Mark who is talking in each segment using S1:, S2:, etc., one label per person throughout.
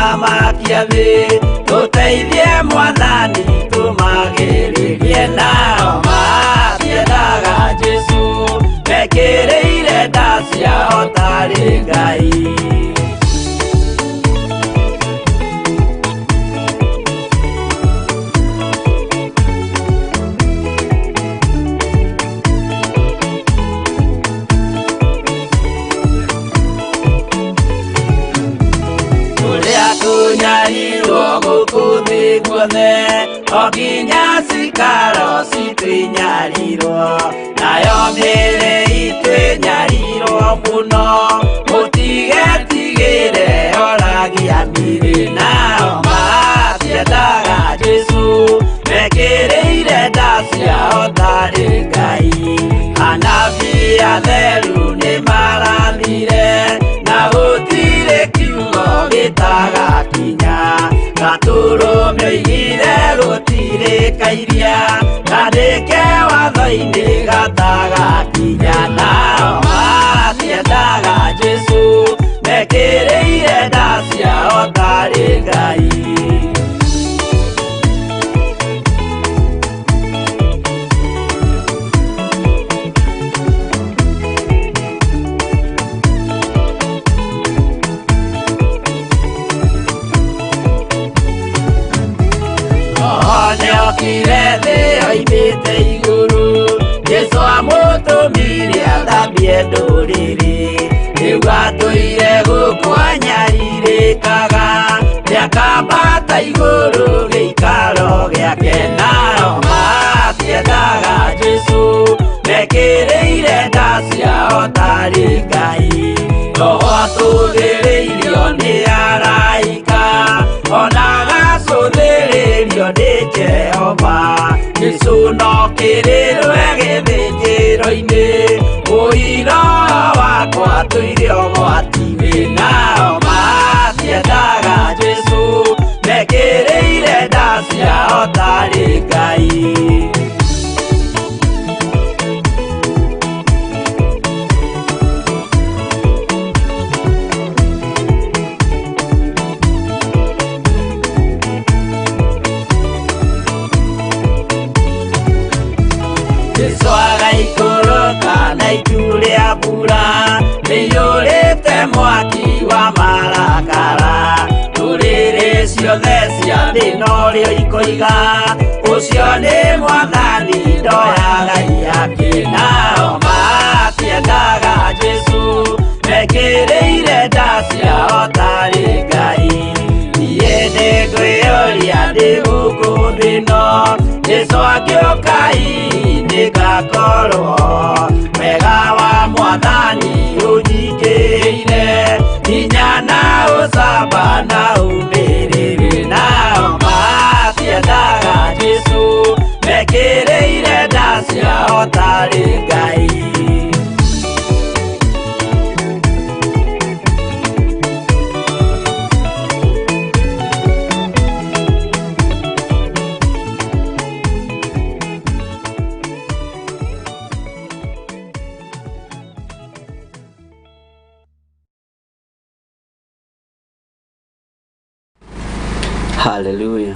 S1: gũthamakia thĩ, tũteithie Mwathani tũmagĩrĩrie, nao matiendaga Jesũ mekĩrĩire nda ciao tarĩ Ngai. Okinya cikaro citwĩnyarirwo, nayo mĩĩrĩ itwĩnyarirwo mũno, mũtigetigĩre oragia mĩĩrĩ, nao matiendaga Jesũ mekĩrĩire nda ciao tarĩ Ngai. Anabii atheru nĩmarathire, na gũtirĩ kiugo gĩtagakinya, gatũrũme oigire gũtirĩ kairia, kandĩke watho-inĩ gatagakinya, nao matiendaga Jesũ mekĩrĩire nda ciao tarĩ Ngai. Okire thĩ oimĩte igũrũ, Jesũ amũtũmire athambie ndũrĩrĩ, rĩu atũire gũkũ anyarirĩkaga, nĩakambata igũrũ gĩikaro gĩake, nao matiendaga Jesũ mekĩrĩire nda ciao tarĩ Ngai. Roho atũthĩrĩirio nĩ araika, ona gacũthĩrĩrio nĩ Jehova, Jesũ no kĩrĩrwe gĩthĩnjĩro-inĩ, ũira wakwa tũire ũgwati-inĩ, nao matiendaga Jesũ mekĩrĩire nda ciao tarĩ Ngai. Na itu rĩa mbura nĩiyũrĩte mwaki wa marakara, ndũrĩrĩ ciothe cia thĩ norĩo ikoiga, ũcio nĩ Mwathani ndoya Ngai yake, nao matiendaga Jesũ mekĩrĩire nda ciao tarĩ Ngai. Niĩ nĩngwĩyũria ndĩ gũkũ thĩ ĩno, Jesũ agĩũka nĩ ngakorwo, wega wa Mwathani ũnyingĩrĩire, hinya na ũcamba na ũmĩrĩru, nao matiendaga Jesũ mekĩrĩire nda ciao tarĩ Ngai. Hallelujah.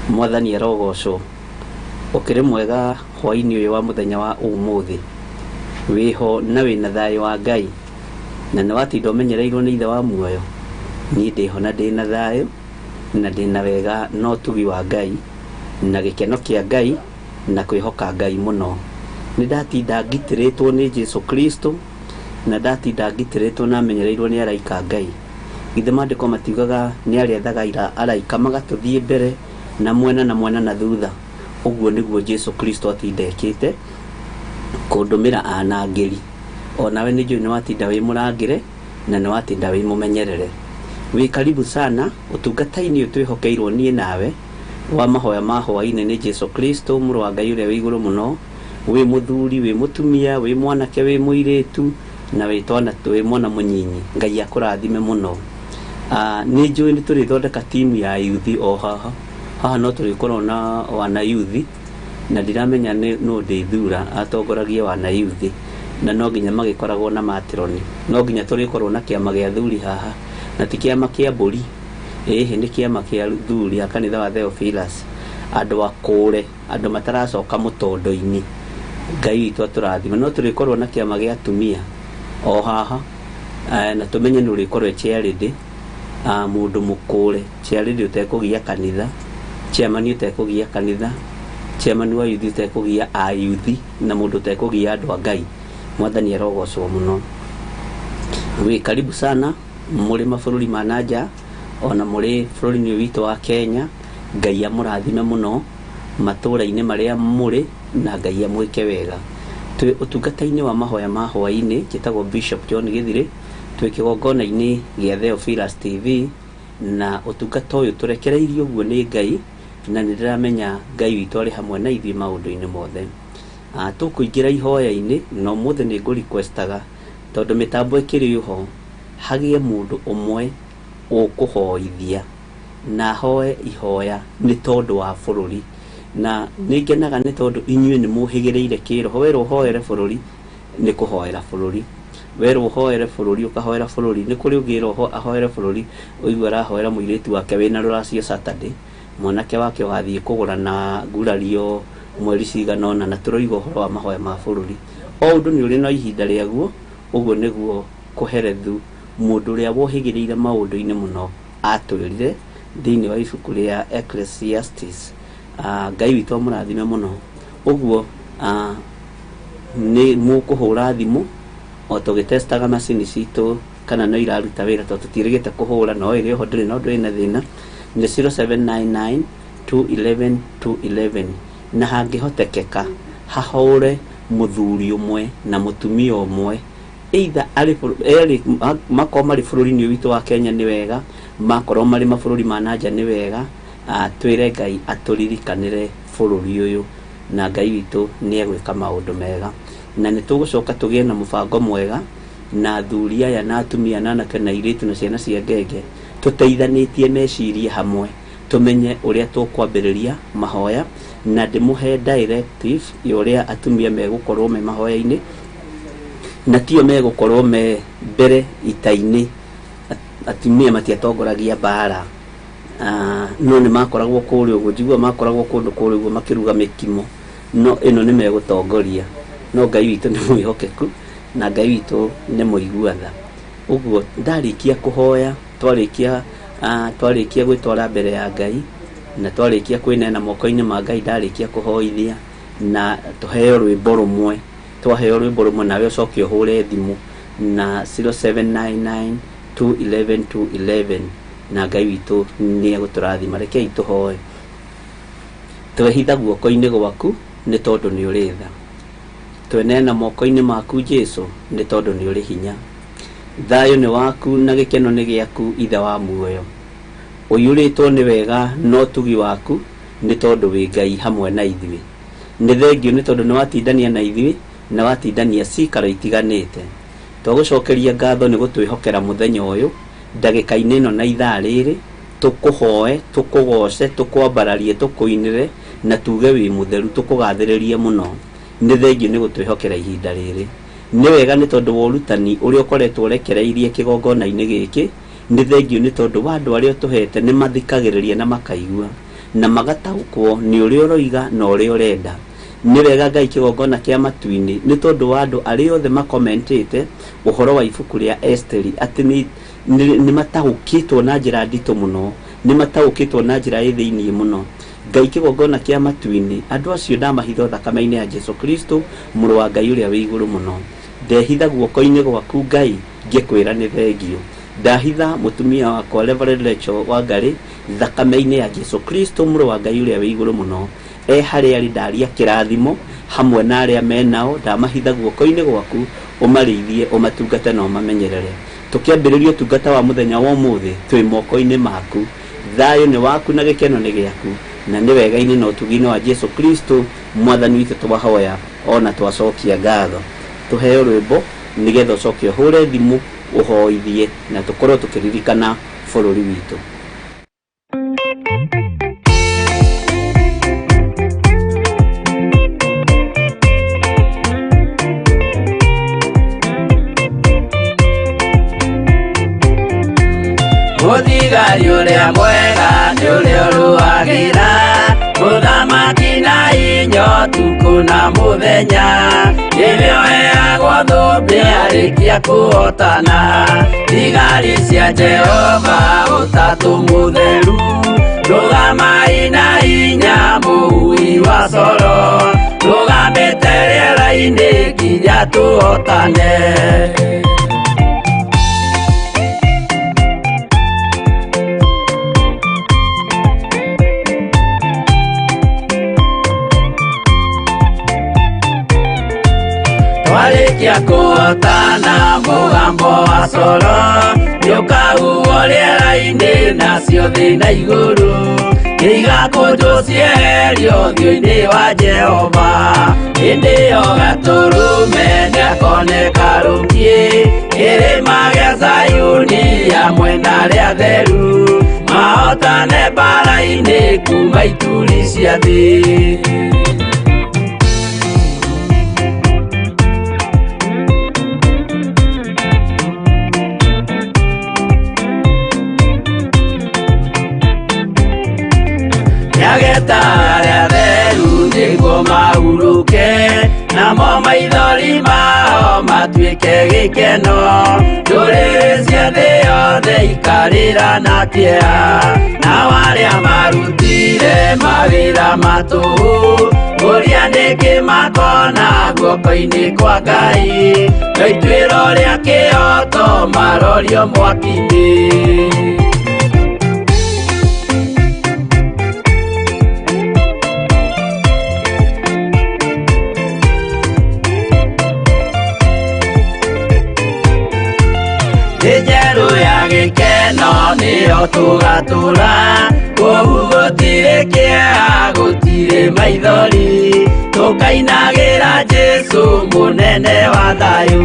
S1: Mwathani arogocwo. Ukĩrĩ mwega hwai-inĩ ũyũ wa mũthenya wa ũmũthĩ. Wĩho na wĩna thayũ wa Ngai. Na nĩwatinda ũmenyereirwo nĩ ithe wa muoyo. Niĩ ndĩho na ndĩna thayũ na ndĩna wega no tugi wa Ngai na gĩkeno kĩa Ngai na kwĩhoka Ngai mũno. Nĩndatinda ngitĩrĩtwo nĩ Jesũ Kristo na ndatinda ngitĩrĩtwo na menyereirwo nĩ araika Ngai. Githĩ maandĩko matiugaga nĩ arĩethaga araika magatũthiĩ mbere na mwena na thutha. Ũguo nĩguo Jesũ Kristo atindekĩte kũndũmĩra anangĩri. Onawe nĩ njũĩ nĩwatinda wĩ mũrangĩre na nĩwatinda wĩ mũmenyerere. Wĩ karibu sana ũtungata-inĩ ũtwĩhokeirwo niĩ nawe wa mahoya ma hwai-inĩ nĩ Jesũ Kristo mũrũ wa Ngai ũrĩa wĩ igũrũ mũno. Wĩ mũthuri, wĩ mũtumia, wĩ mwanake, wĩ mũirĩtu na wĩ twana wĩ mwana mũnyinyi. Ngai akũrathime mũno. Nĩ njũĩ nĩ tũrĩthondeka timu ya youth o haha no tũrĩkorwo na wana youth na ndiramenya nũ ndĩthura atongoragie wana youth na no nginya magĩkoragwo na matroni. No nginya tũrĩkorwo na kĩama gĩa athuri haha na ti kĩama kĩa mbũri, ĩhĩ nĩ kĩama kĩa thuri a kanitha wa Theophilus, andũ akũre, andũ mataracoka mũtondo-inĩ. Ngai witũ atũrathime. No tũrĩkorwo na kĩama gĩa atumia o haha, na tũmenye nĩ ũrĩkorwo charity, mũndũ mũkũre, charity ũtekũgia kanitha, chairman ũtekũgia kanitha, chairman wa youth ũtekũgia a youth, na mũndũ ũtekũgia andũ a Ngai. Mwathani arogocwo mũno. Wĩ karibu sana mũrĩ mabũrũri ma nanja, ona mũrĩ bũrũri-inĩ witũ wa Kenya. Ngai amũrathime mũno matũũra-inĩ marĩa mũrĩ, na Ngai amwĩke wega. Twĩ ũtungata-inĩ wa mahoya ma hwaĩ-inĩ, njĩtagwo Bishop John Githiri, twĩ kĩgongona-inĩ gĩa Theophilus TV, na ũtungata ũyũ tũrekereirio ũguo nĩ Ngai, na nĩ ndĩramenya Ngai witũ arĩ hamwe na ithuĩ maũndũ-inĩ mothe. Tũkũingĩra ihoya-inĩ, na ũmũthĩ nĩ ngũ-requestaga, tondũ mĩtambo ĩkĩrĩ ho, hagĩe mũndũ ũmwe ũkũhoithia na hoe ihoya nĩ tondũ wa bũrũri. Na nĩ ngenaga nĩ tondũ inyuĩ nĩ mũhĩgĩrĩire kĩroho. Werwo ũhoere bũrũri nĩ kũhoera bũrũri, werwo ũhoere bũrũri ũkahoera bũrũri. Nĩ kũrĩ ũngĩrwo ahoere bũrũri, ũigua arahoera mũirĩtu wake wĩna rũracio Saturday, mwanake wake wathiĩ kũgũra na ngurario mweri cigana ũna, na tũroiga ũhoro wa mahoya ma bũrũri. O ũndũ nĩ ũrĩ na ihinda rĩaguo. Ũguo nĩguo kũherethu mũndũ ũrĩa wohĩgĩrĩire maũndũ-inĩ mũno atwĩrire thĩinĩ wa ibuku rĩa Ecclesiastes. Ngai witũ amũrathime mũno. Ũguo nĩ mũkũhũra thimũ o tũgĩtestaga macini citũ kana no iraruta wĩra, tondũ tũtiĩrĩgĩte kũhũra, no ĩrĩ ho ndĩrĩ no ndĩrĩ na thĩna. Nĩ 0799 211 211, na hangĩhotekeka hahũre mũthuri ũmwe na mũtumia ũmwe, either erĩ makorwo marĩ bũrũri-inĩ witũ wa Kenya nĩ wega, makorwo marĩ mabũrũri ma nanja nĩ wega. Twĩre Ngai atũririkanĩre bũrũri ũyũ, na Ngai witũ nĩ egwĩka maũndũ mega, na nĩ tũgũcoka tũgĩe na mũbango mwega na athuri aya na atumia na anake na airĩtu na ciana cia ngenge, tũteithanĩtie mecirie hamwe, tũmenye ũrĩa tũkwambĩrĩria mahoya, na ndĩmũhe directive ya ũrĩa atumia megũkorwo me mahoya-inĩ, na tio megũkorwo me mbere ita-inĩ. Atumia matiatongoragia mbara, no nĩ makoragwo kũrĩ ũguo, njigua makoragwo kũndũ kũrĩ ũguo makĩruga mĩkimo, no ĩno nĩ megũtongoria. No Ngai witũ nĩ mwĩhokeku, na Ngai witũ nĩ mũigua-tha. Ũguo ndarĩkia kũhoya, twarĩkia gwĩtwara mbere ya Ngai, na twarĩkia kwĩnena moko-inĩ ma Ngai, ndarĩkia kũhoithia na tũheo rwĩmbo rũmwe, twaheo rwĩmbo rũmwe nawe ũcoke ũhũre thimũ na 0799 211 211, na Ngai witũ nĩ egũtũrathima. Rekei tũhoe. Twehitha guoko-inĩ gwaku nĩ tondũ nĩ ũrĩ tha, twenena moko-inĩ maku Jesu nĩ tondũ nĩ ũrĩ hinya. Thayũ nĩ waku na gĩkeno nĩ gĩaku, Ithe wa muoyo. Ũiyũrĩtwo nĩ wega no tugi waku nĩ tondũ wĩ Ngai hamwe na ithuĩ. Nĩ thengio nĩ tondũ nĩ watindania na ithuĩ na watindania cikaro itiganĩte. Twagũcokeria ngatho nĩ gũtwĩhokera mũthenya ũyũ, ndagĩka-inĩ ĩno na ithaa rĩrĩ, tũkũhoe, tũkũgoce, tũkwambararie, tũkũinĩre na tuge wĩ mũtheru, tũkũgathĩrĩrie mũno. Nĩ thengio nĩ gũtwĩhokera ihinda rĩrĩ. Nĩ wega nĩ tondũ wa ũrutani ũrĩa ũkoretwo ũrekereirie kĩgongona-inĩ gĩkĩ. Nĩ thengio nĩ tondũ wa andũ arĩa ũtũhete nĩ mathikagĩrĩria na makaigua na magataũkwo nĩ ũrĩa ũroiga na ũrĩa ũrenda. Nĩ wega Ngai kĩgongona kĩa matu-inĩ nĩ tondũ wa andũ arĩa othe makomentĩte ũhoro wa ibuku rĩa Esteri, atĩ nĩ mataũkĩtwo na njĩra nditũ mũno, nĩ mataũkĩtwo na njĩra ĩ thĩiniĩ mũno. Ngai kĩgongona kĩa matu-inĩ, andũ acio ndamahitha thakame-inĩ ya Jesu Kristo, mũrũ wa Ngai ũrĩa wĩ igũrũ mũno. Ndehitha guoko-inĩ gwaku Ngai, ngĩkwĩra nĩ thengio. Ndahitha mũtumia wakwa Reverend Rachel Wangarĩ thakame-inĩ ya Jesu Kristo, mũrũ wa Ngai ũrĩa wĩ igũrũ mũno. Harĩa arĩ ndaria kĩrathimo hamwe na arĩa menao, ndamahitha guoko-inĩ gwaku, ũmarĩithie, ũmatungate na ũmamenyerere. Tũkĩambĩrĩria ũtungata wa mũthenya wa ũmũthĩ, twĩ moko-inĩ maku. Thayũ nĩ waku na gĩkeno nĩ gĩaku, na nĩ wega-inĩ na ũtugi-inĩ wa Jesu Kristo mwathani witũ twahoya, ona twacokia ngatho. Tũheo rwĩmbo nĩgetha ũcoke ũhũre thimũ, ũhoithie, na tũkorwo tũkĩririkana bũrũri witũ.
S2: Muthigari uria mwega ni uria uruagira uthamaki na inyo tuku na muthenya nĩrĩo heagwo thũmbĩ arĩkia kũhotana thigari cia Jehova ũtatũ mũtheru rũgamai na hinya mũui wa coro rũgamĩte rĩera-inĩ nginya tũhotane. Twarĩkia kũhotana mũgambo wa coro nĩũkahuhwo rĩera-inĩ nacio thĩ na igũrũ igakũnjwo cieherio ũthiũ-inĩ wa Jehova hĩndĩ ĩyo gatũrũme nĩakoneka rũngiĩ kĩrĩma gĩa Zayuni hamwe na arĩa atheru mahotane mbara-inĩ kuma ituri cia thĩ. Nyageta arĩa atheru nĩguo mahurũke namo maithori mao matuĩke gĩkeno ndũrĩrĩ cia thĩ yothe ikarĩra na kĩeha nao arĩa marutire mawĩra matũhũ ũrĩa nĩngĩ makona guoko-inĩ kwa Ngai na ituĩro rĩa kĩhoto marorio mwaki-inĩ. Njerũ ya gĩkeno nĩyo tũgatũra kũu gũtirĩ kĩeha gũtirĩ maithori tũkainagĩra Jesũ mũnene wa thayũ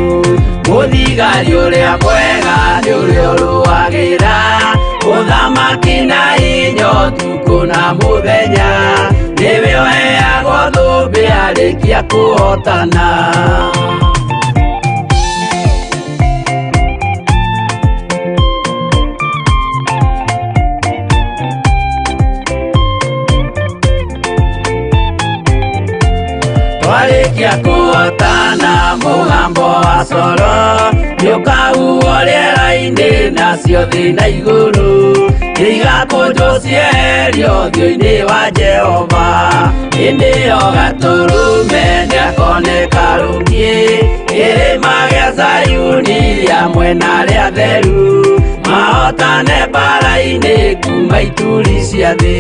S2: mũthigari ũrĩa mwega nĩ ũrĩa ũrũagĩra ũthamaki na hinya ũtukũ na mũthenya nĩwe ũheagwo thũmbĩ arĩkia kũhotana. Twarĩkia kũhotana mũgambo wa coro nĩũkahuhwo rĩera-inĩ nacio thĩ na igũrũ igakũnjwo cieherio ũthiũ-inĩ wa Jehova hĩndĩ ĩyo gatũrũme nĩakoneka rũngiĩ kĩrĩma gĩa Zayuni hamwe na arĩa atheru mahotane mbara-inĩ kuma ituri cia thĩ.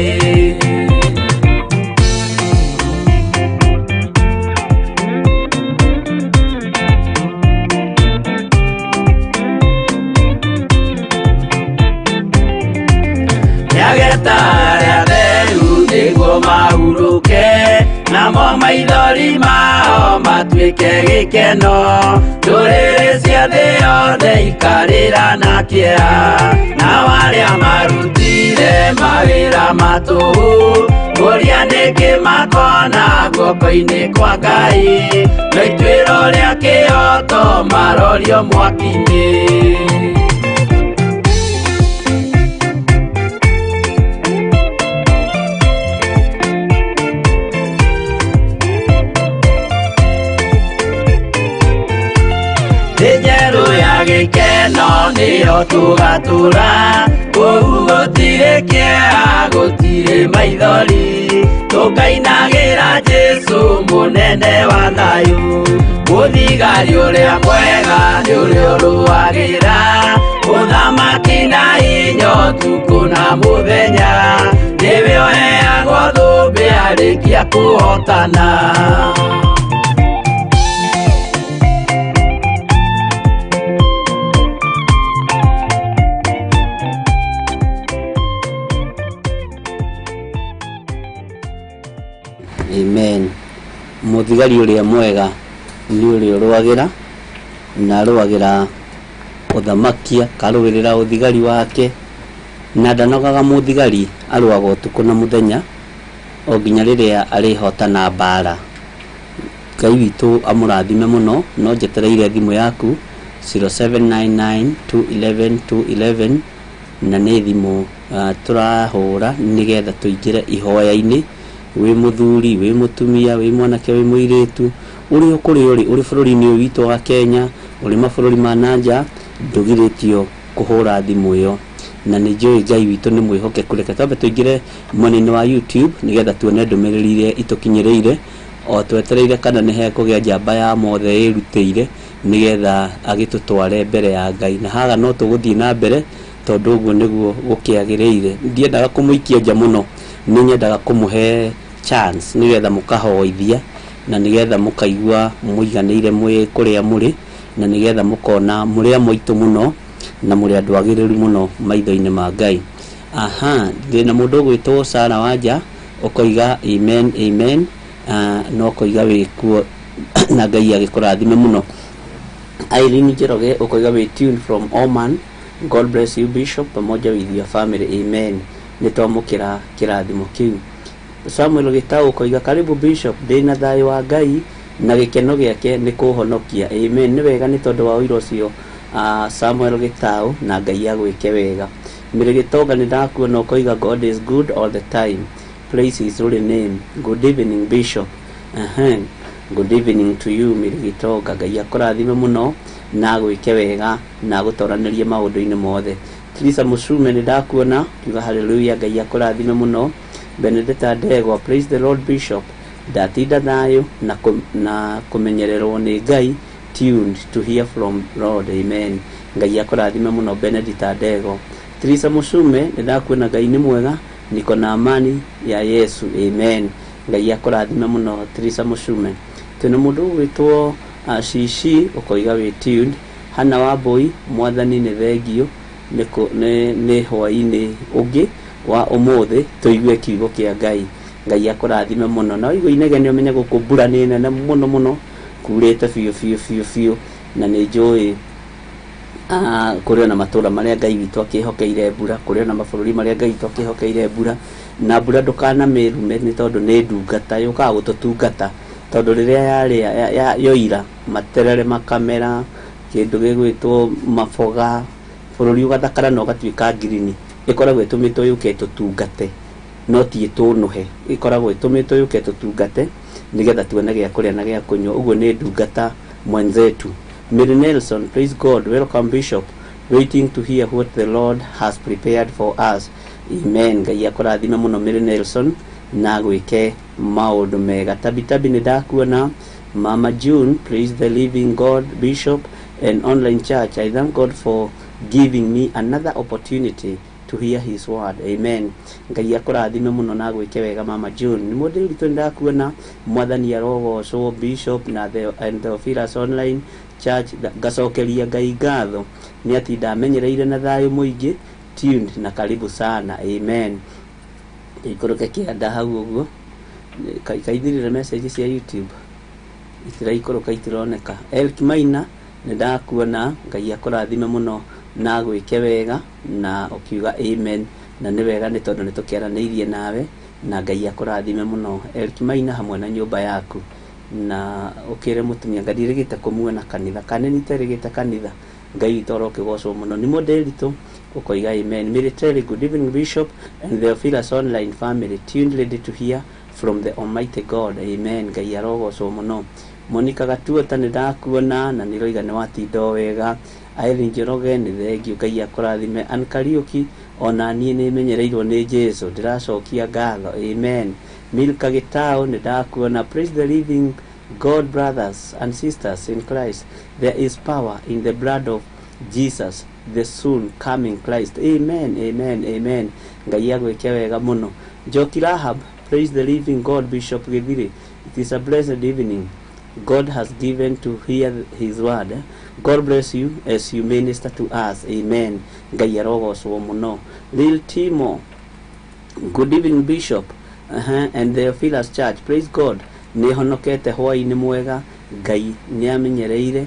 S2: Nyageta arĩa atheru nĩguo mahurũke namo maithori mao matuĩke gĩkeno ndũrĩrĩ cia thĩ yothe ikarĩra na kĩeha nao arĩa marutire mawĩra matũhũ ũrĩa nĩngĩ makona guoko-inĩ kwa Ngai na ituĩro rĩa kĩhoto marorio mwaki-inĩ. Njerũ ya gĩkeno nĩyo tũgatũra kũu gũtirĩ kĩeha gũtirĩ maithori tũkainagĩra Jesũ mũnene wa thayũ mũthigari ũrĩa mwega nĩ ũrĩa ũrũagĩra ũthamaki na hinya ũtukũ na mũthenya nĩwe ũheagwo thũmbĩ arĩkia kũhotana.
S1: Amen. Muthigari uria mwega ni uria urwagira na arwagira uthamakia karugirira uthigari wake na ndanogaga muthigari arwaga utuku na muthenya o nginya riria arihotana mbara. Ngai witu amurathime muno. No njetereire thimu yaku 0799211211 na nĩ thimũ turahũra nigetha tuingire ihoya-ini. Wĩ muthuri, wĩ mutumia, wĩ mwanake, wĩ muiritu, uri okuri uri bũrũri-inĩ ũyũ witũ wa Kenya, uri mabũrũri ma nanja, ndũgirĩtio kũhũra thimũ ĩyo. Na nĩ njũĩ Ngai witũ nĩ mwĩhokeku. Reke twambe tuingire mwena-inĩ wa YouTube nigetha tuone ndũmĩrĩri iria itukinyĩrĩire, o twetereire kana nĩ hekũgĩa njamba ya mothe ĩrutĩire nigetha agĩtũtware mbere ya Ngai. Na haga no tũgũthiĩ na mbere tondũ ũguo nĩguo gũkĩagĩrĩire. Ndiendaga kũmũikia nja mũno, nĩ nyendaga kũmũhe chance nigetha mũkahoithia na nigetha mũkaigua mũiganĩire mwĩ kũrĩa mũrĩ, na nigetha mũkona mũrĩ amoitũ mũno na mũrĩ andũ agĩrĩru mũno maitho-inĩ ma Ngai. Ndĩna mũndũ ũgwĩtwo Sara Wanja, ũkoiga amen amen, no koiga wĩkuo na Ngai agĩkũrathime mũno. Irene Njoroge ũkoiga wĩ tuned from Oman, God bless you Bishop pamoja with your family, amen. Nĩtwamũkĩra kĩrathimo kĩu. Samuel Gitau ũkoiga karibu Bishop, ndĩna thayũ wa Ngai na gĩkeno gĩake nĩ kũhonokia, amen. Nĩ wega nĩ tondũ wa ũira ũcio Samuel Gitau, na Ngai agwĩke wega. Mĩrĩ Gĩtonga nĩ ndakuona ũkoiga God is good all the time, praise his holy name. Good evening Bishop. Good evening to you Mĩrĩ Gĩtonga, Ngai akũrathime mũno na agwĩke wega na agũtoranĩrie maũndũ-inĩ mothe. Teresa Musume nĩ ndakuona kiuga hallelujah, Ngai akũrathime mũno. Benedetta Ndegwa, praise the Lord Bishop, ndatinda thayũ na kũmenyererwo nĩ Ngai, tuned to hear from Lord, amen. Ngai akũrathime mũno Benedetta Ndegwa. Teresa Musume nĩ ndakuona Ngai nĩ mwega, niko na amani ya Yesu, amen. Ngai akũrathime mũno Teresa Musume. Twĩna mũndũ ũgwĩtwo Shishi ũkoiga wĩ tuned. Hana Wambui, mwathani nĩ thengio, nĩ hwai-ini ũngĩ wa ũmũthĩ tũigue kiugo kĩa Ngai. Ngai akũrathime mũno. Na ũigua inegene ũmenye gũkũ mbura nĩ nene mũno mũno, kurĩte biũ na nĩ njũĩ kũrĩ na matũra marĩa Ngai witũ akĩhokeire mbura, kũrĩ na mabũrũri marĩa Ngai witũ akĩhokeire mbura, na mbura ndũkanamĩrume nĩ tondũ nĩ ndungata yũkaga gũtũtungata, tondũ rĩrĩa yoira materere makamera, kĩndũ gĩgwĩtwo maboga, bũrũri ũgathakara na ũgatuĩka ngirini, ĩkoragwo ĩtũmĩtwo yũke tũtungate, no ti ĩtũnũhe, ĩkoragwo ĩtũmĩtwo yũke tũtungate nigetha tuone gĩa kũrĩa na gĩa kũnyua. Ũguo nĩ ndungata mwenzetu. Mary Nelson, praise God, welcome Bishop, waiting to hear what the Lord has prepared for us, amen. Ngai akũrathime mũno Mary Nelson na gwĩke maũndũ mega. Tabitabi nĩ ndakuona. Mama June, praise the living God Bishop and online church, I thank God for giving me another opportunity to hear his word, amen. Ngai akũrathime mũno na gwĩke wega Mama June. Nĩ mũndũ ũritũ ndakuona, mwathani arogocwo Bishop na the Philas online church, ngacokeria Ngai ngatho nĩ ati ndamenyereire na thayũ mũingĩ, tuned na karibu sana, amen. Ikũrũke kĩanda hau ũguo kaithirire message cia YouTube itiraikũrũka itironeka. Elk Maina nĩ ndakuona, Ngai akũrathime mũno na gwĩke wega na ukiuga amen, na nĩ wega nĩ tondũ nĩ tũkĩaranĩirie nawe, na Ngai akũrathime mũno Elk Maina hamwe na nyũmba yaku, na ũkĩre mũtumia ngadirĩgĩte kũmuona kanitha kanini terĩgĩte kanitha. Ngai witũ arokĩgocwo mũno. Nĩ mũndũ nditũ ũkoiga amen. Military, good evening Bishop and the Philas online family, tuned ready to hear from the Almighty God, amen. Ngai arogocwo mũno. Monica Gatuota nĩ ndakuona na nĩ roiga nĩ watinda wega. Irene Njoroge nĩ thengio, Ngai akũrathime. Ann Kariuki, ona niĩ nĩ menyereirwo nĩ Jesu, ndĩracokia ngatho, amen. Milka Gitau nĩ ndakuona. Praise the living God, brothers and sisters in Christ, there is power in the blood of Jesus, the soon coming Christ, amen, amen, amen. Ngai agwĩke wega mũno. Njoki Rahab, praise the living God Bishop Githiri, it is a blessed evening God has given to hear his word. God bless you as you minister to us, amen. Ngai arogocwo mũno. Lil Timo, good evening Bishop and the Philas church, praise God. Nĩ honokete hwai-ini mwega, Ngai nĩ amenyereire,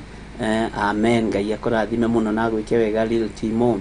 S1: amen. Ngai akũrathime mũno na gwĩke wega Lil Timo.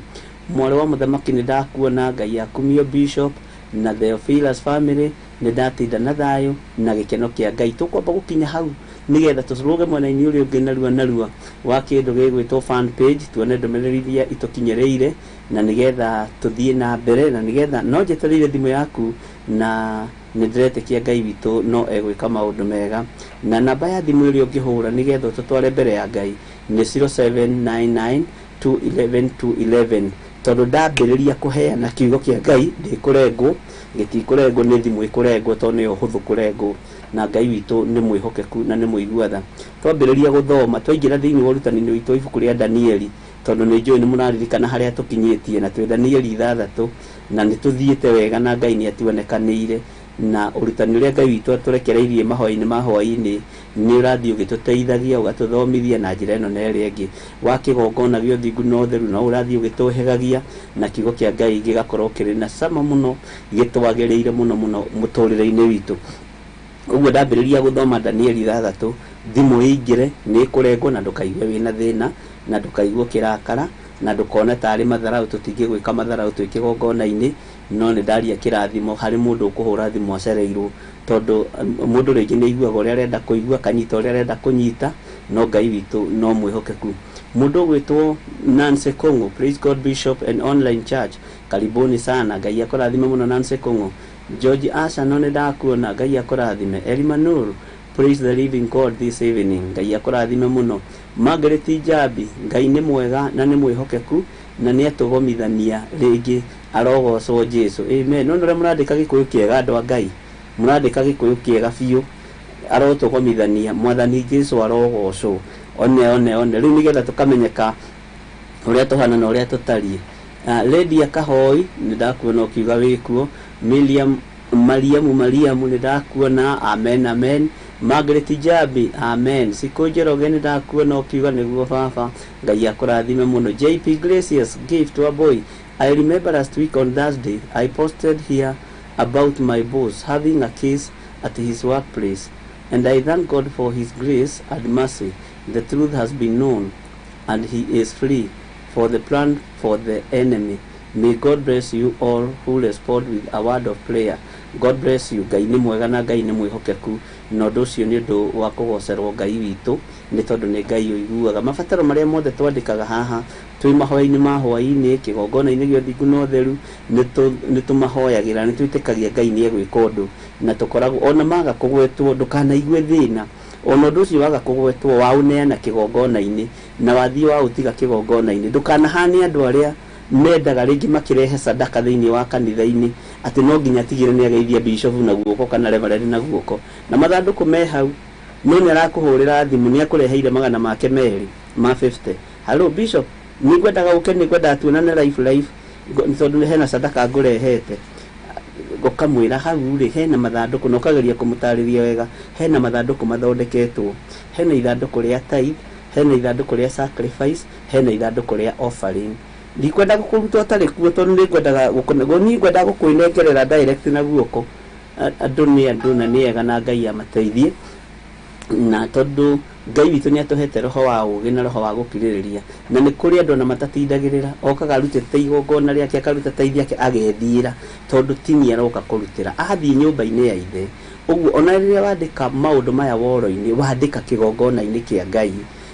S1: Mwarĩ wa mũthamaki nĩ ndakuona, Ngai akumio Bishop na the Philas family, nĩ ndatinda na thayũ na gĩkeno kĩa Ngai. Tũkwamba gũkinya hau nigetha tũrũge mwena-inĩ ũrĩa ũngĩ narua wa kĩndũ gĩgwĩtwo fan page, tuone ndũmĩrĩri iria itũkinyĩrĩire na nigetha tuthie na mbere na nigetha no njeterire thimu yaku na nindretekia Ngai witu no egwika maundu mega na namba ya thimu iri ungihura nigetha tutware mbere ya Ngai ni 0799211211 tondu ndambiriria kuheana kiugo kia Ngai ndikurengwo gitikurengwo ni thimu ikurengwo tondu ni uhuthu kurengwo na Ngai witu ni mwihokeku na ni muiguatha twambiriria guthoma twaingira thiini wa rutani witu ibuku ria Danieli tondu ni njui ni munaririkana haria tukinyitie na twi Danieli 6 na ni tuthiite wega na Ngai ni atuonekanire na urutani uria Ngai witu aturekereirie mahoya-ini ma Hwai-ini ni urathii ugituteithagia ugatuthomithia na njira ino na iri ingi wa kigongona gio thingu na utheru na urathii ugituhegagia na kiugo kia Ngai gigakorwo kiri na sama muno gitwagiriire muno muturire-ini witu uguo ndambiriria guthoma Danieli 6 thimu ingire ni kurengwo na ndukaigue wina thina na ndukaigue kirakara na ndukone tari matharau tutingigwika matharau twikigongona-ini no ni ndaria kirathimo hari mundu ukuhura thimu acereirwo tondu mundu ringi ni iguaga uria arenda kuigua kanyita uria arenda kunyita no Ngai witu no mwihokeku mundu gwitwo Nancy Kongo praise God Bishop and online church karibuni sana Ngai akurathime muno Nancy Kongo George Asha no ni ndakuona Ngai akurathime Elimanur praise the living God this evening Ngai akurathime muno Margaret Jabi Ngai ni mwega na ni mwihokeku na ni atugomithania ringi arogocwo Jesu amen no ndore murandika gikuyu kiega andu a Ngai murandika gikuyu kiega biu arotugomithania mwathani Jesu arogocwo one riu nigetha tukamenyeka uria tuhana na uria tutarie Lady Akahoi ni ndakuona ukiuga wikuo Mariamu ni ndakuona amen Margaret Jabi amen siku njoroge ni ndakuona ukiuga niguo baba Ngai akurathime muno JP Gracious gift to a boy I remember last week on Thursday I posted here about my boss having a case at his workplace and I thank God for his grace and mercy the truth has been known and he is free for the plan for the enemy may God bless you all who respond with a word of prayer God bless you Ngai ni mwega na Ngai ni mwihokeku no nducio ni ndu wa kugocerwo Ngai witu ni tondu ni Ngai uiguaga mabataro maria mothe twandikaga haha twi mahoya-ini ma Hwai-ini kigongona-ini gio thingu na utheru ni tumahoyagira ni twitikagia Ngai ni egwika undu na tukoragwo ona maga kugwetwo ndukanaigue thina ona nducio waga kugwetwo wauneana kigongona-ini na wathii wa utiga kigongona-ini ndukanahani andu aria mendaga ringi makirehe sadaka thiini wa kanitha-ini ati no nginya tigire ni ageithia bishop na guoko kana reverend na guoko na mathanduku me hau no ni arakuhurira thimu ni akureheire magana make meri ma 50 hello bishop ni ngwendaga uke ni ngwenda tuonane live tondu ni hena sadaka ngurehete gokamwira hau ri hena mathanduku no kageria kumutariria wega hena mathanduku mathondeketwo hena ithanduku ria tithe hena ithanduku ria sacrifice hena ithanduku ria offering ndikwenda gukuruta atari kuo tondu ni ngwendaga gukonego ni ngwenda gukuinengerera direct na guoko andu na ni ega na Ngai amateithie na tondu Ngai witu ni atuhete roho wa ugi na roho wa gukiririria na ni kuri andu na matatindagirira okaga rutete igongona riake akaruta taithi yake agethira tondu tini aroka kurutira athii nyumba-ini ya ithe uguo ona riria wandika maundu maya woro-ini wandika kigongona-ini kia Ngai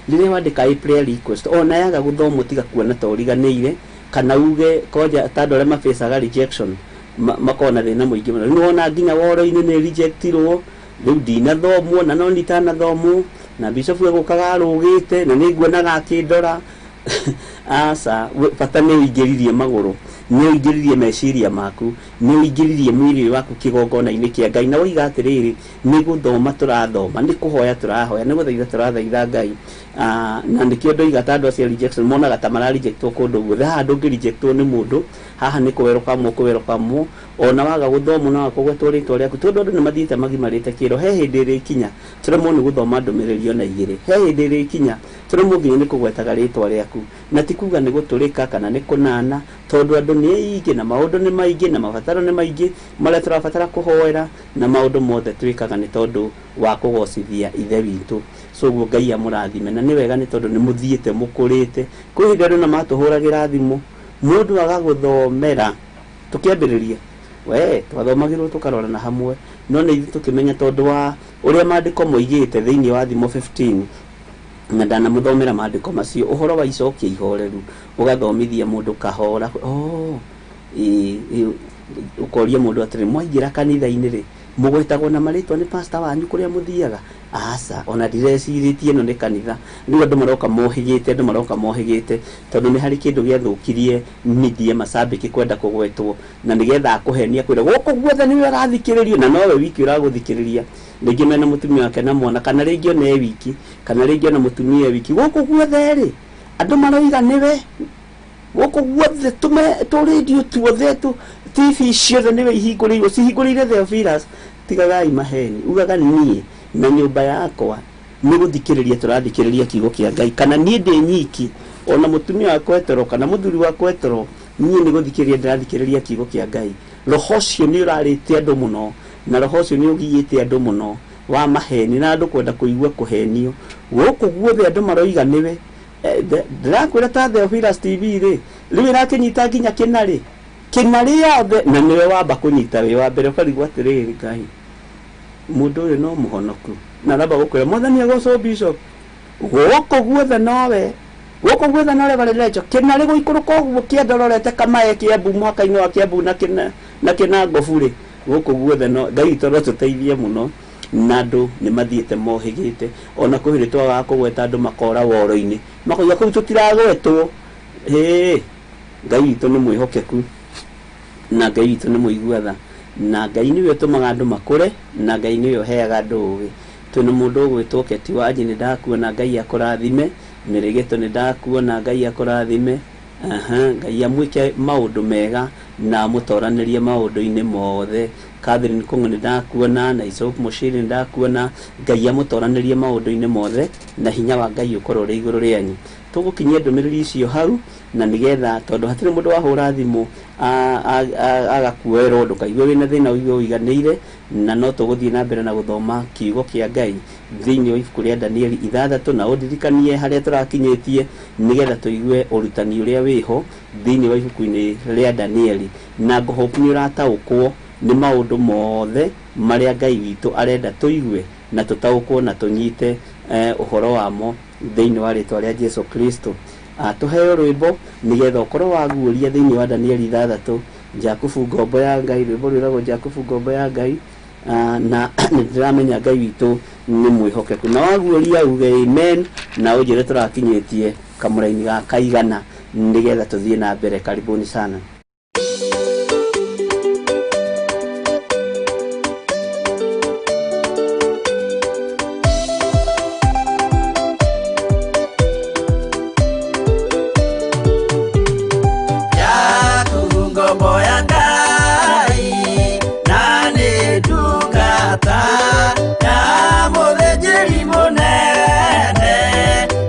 S1: riria wandika prayer request ona yaga guthomo tiga kuona ta uriganire kana uge koja tando re mafacaga rejection makona thina muingi muno ni wona nginya woro-ini ni rejectirwo riu ndinathomwo na no nditanathomwo na bishop egukaga arugite na ni nguonaga akindora asa bata ni uingiririe maguru ni uingiririe meciria maku ni uingiririe mwiri waku kigongona-ini kia Ngai na wiga atiriri ni guthoma turathoma ni kuhoya turahoya ni guthaitha turathaitha Ngai na ndikio ndoiga ta andu acia rejection monaga ta mara rejectwo kundu guothe haha ndungirejectwo ni mundu haha ni kuwerokamwo ona waga guthoma na wakugwetwo ritwa riaku tondu andu ni mathiite magimarite kiro he hindi ri kinya turemwo ni guthoma ndumiriri ona igiri he hindi ri kinya turemwo nginya ni kugwetaga ritwa riaku na tikuga ni guturika kana ni kunana tondu andu ni aingi na maundu ni maingi na mabataro ni maingi maria turabatara kuhoera na maundu mothe twikaga ni tondu wa kugocithia ithe witu so guo Ngai amurathime na ni wega ni tondu ni muthiite mukurite kwi hindi andu na matuhuragira thimu mundu agaguthomera tukiambiriria we twathomagirwo tukarorana hamwe no ni tukimenya tondu wa uria maandiko moigite thiini wa thimo 15 na ndanamuthomera maandiko macio uhoro wa icokia ihoreru ugathomithia mundu kahora ukoria mundu atiri mwaingira kanitha-ini ri mugwetagwo na maritwa ni pastor wanyu kuria muthiaga asa ona ndireciritie no ni kanitha riu andu maroka mohigite tondu ni hari kindu giathukirie media masabiki kwenda kugwetwo na nigetha akuhenia kwira guku guothe niwe arathikiririo na nowe wiki uraguthikiriria ringi mena mutumia wake na mwana kana ringi ona wiki kana ringi ona mutumia wiki guku guothe ri andu maroiga niwe guku guothe tu radio tuothe tu TV ciothe niwe ihinguriirwo cihinguriire Theophilus tigagai maheni ugaga nie na nyumba yakwa ni guthikiriria turathikiriria kiugo kia Ngai kana nie ndi nyiki ona mutumia wakwa etoro kana muthuri wakwa etoro nie ni guthikiriria ndirathikiriria kiugo kia Ngai roho cio ni urarite andu muno na roho cio ni ugiyite andu muno wa maheni na andu kwenda kuigua kuhenio guku guothe andu maroiga niwe ndirakwira ta Theophilus TV ri riu irakinyita nginya kinari yothe na niwe wamba kunyita wi wa mbere ukarigwo atiriri Ngai mundu uyu no muhonoku na raba gukwira mwathani agoco bishop guku guothe nowe balerejo kinari guikuruka uguo kiendororete kamae Kiambu mwaka-ini wa Kiambu na Kinangofu ri guku guothe no Ngai toro tuteithie muno na andu ni mathiete mohigite ona kuhiritwa wa kugweta andu makora woro-ini makoiga kuu tutiragwetwo Ngai witu ni mwihokeku na Ngai witu ni muiguatha na Ngai niwe tumaga andu makure na Ngai niwe uheaga andu ugi twina mundu ugwitwo Keti Wanji ni ndakuona Ngai akurathime Mirigeto ni ndakuona Ngai akurathime Ngai amwike maundu mega na mutoranirie maundu-ini mothe Catherine Kungu ni ndakuona na Isop Mushiri ni ndakuona Ngai amutoranirie maundu-ini mothe na hinya wa Ngai ukorwo ri iguru rianyu tugukinyia ndumiriri icio hau na nigetha tondu hatire mundu wahura thimu agakuerwo ndukaigue wina thina uigue uiganire na no tuguthie na mbere na guthoma kiugo kia Ngai thiini wa ibuku ria Danieli 6 na undirikanie haria turakinyitie nigetha tuigue urutani uria wiho thiini wa ibuku-ini ria Danieli na nguhope ni urataukwo ni maundu mothe maria Ngai witu arenda tuigue na tutaukwo na tunyite uhoro wamo thiini wa ritwa ria Jesu Kristo tuheo rwimbo nigetha ukorwo waguuria thiini wa Danieli 6 Jakubu ngombo ya Ngai rwimbo rwiragwo Jakubu ngombo ya Ngai na ndiramenya Ngai witu ni mwihokeku na waguuria uge amen na ujire turakinyitie kamuraini ga kaigana nigetha tuthie na mbere karibuni sana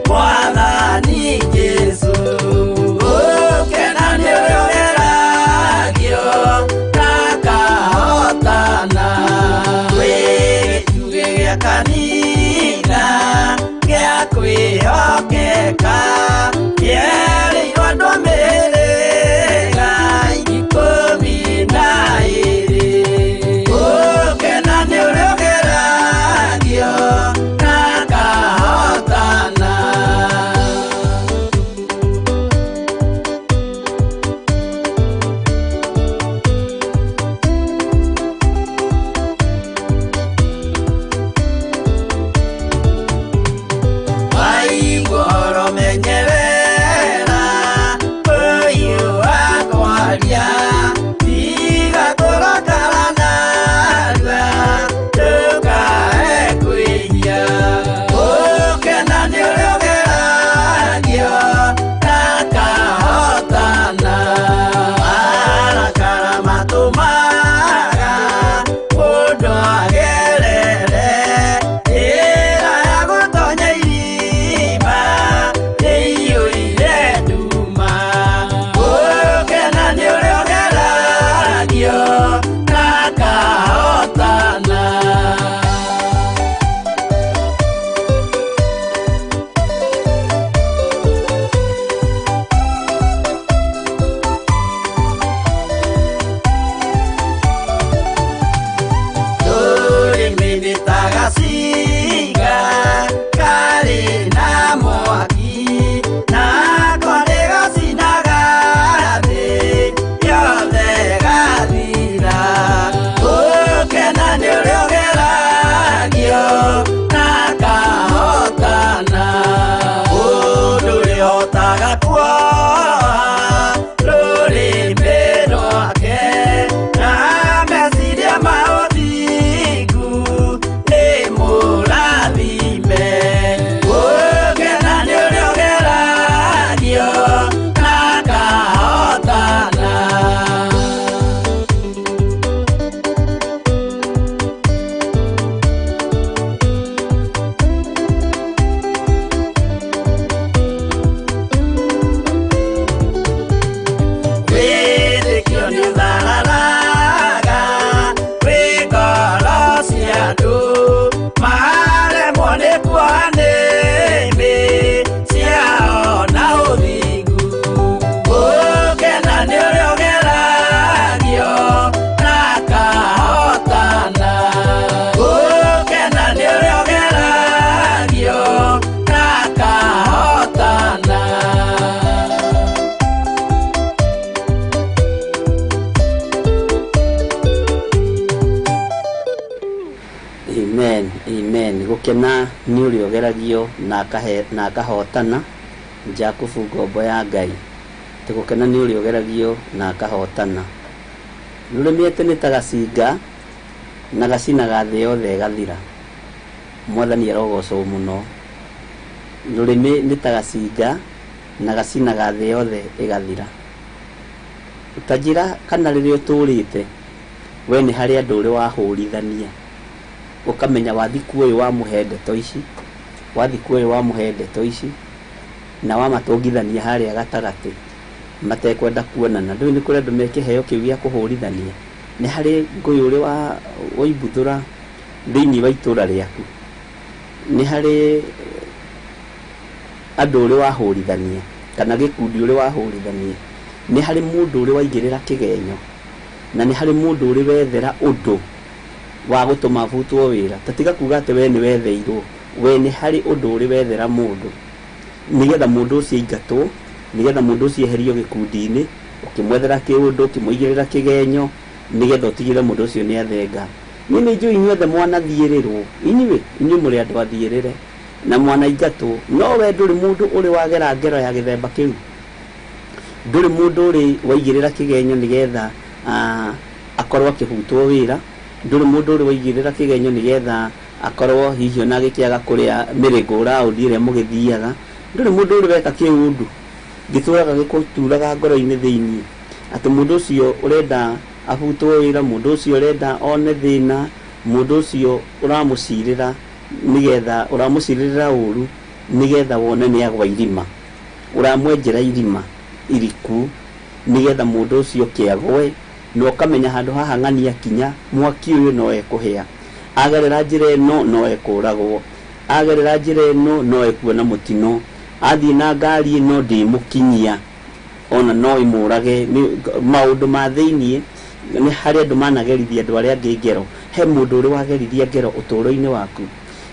S2: Mwathani Yesu, oh, kenani wewe
S1: tigukena ni uri ogeragio na akahotana Jakubu ngombo ya Ngai tigukena ni uri ogeragio na akahotana rurimi ete ni tagacinga na gacina gathĩ yothe gathira mwathani arogocwo muno rurimi ni tagacinga na gacina gathĩ yothe igathira utajira kana riria uturite we ni hari andu uri wahurithania ukamenya wathiku uyu wa muhendeto ici wathiku uyu wa muhendeto ici na wamatongithania haria gatagati matekwenda kuonana ndu ni kuri andu mekiheo kiu gia kuhurithania ni hari ngui uri wa oibuthura thiini wa itura riaku ni hari andu uri wahurithania kana gikundi uri wahurithania ni hari mundu uri waigirira kigenyo na ni hari mundu uri wethera undu wa gutuma butwo wira tatiga kuga ati we ni wetheirwo we ni hari undu uri wethera mundu nigetha mundu ucio ingatwo nigetha mundu ucio eherio gikundi-ini ukimwethera kiundu ukimwigirira kigenyo nigetha utigire mundu ucio ni athenga ni njui inyuothe mwanathiirirwo inyuĩ muri andu athiirire na mwana ingatwo no we nduri mundu uri wagera ngero ya githemba kiu nduri mundu uri waigirira kigenyo nigetha akorwo akihutwo wira nduri mundu uri waigirira kigenyo nigetha akorwo hihi ona gikiaga kuria miringo raundi iria mugithiaga nduri mundu uri weka kiundu gituraga gikuturaga ngoro-ini thiini ati mundu ucio urenda ahutwo wira mundu ucio urenda one thina mundu ucio uramucirira nigetha uramucirira uru nigetha wone ni agwa irima uramwenjera irima iriku nigetha mundu ucio kiagwe no ukamenya handu haha ng'ani akinya mwaki uyu no ekuhia agerera njira ino no ekuragwo agerera njira ino no ekuona mutino athii na ngari ino ndimukinyia ona no imurage maundu ma thiini ni hari andu managerithia andu aria angi ngero he mundu uri wagerithia ngero uturo-ini waku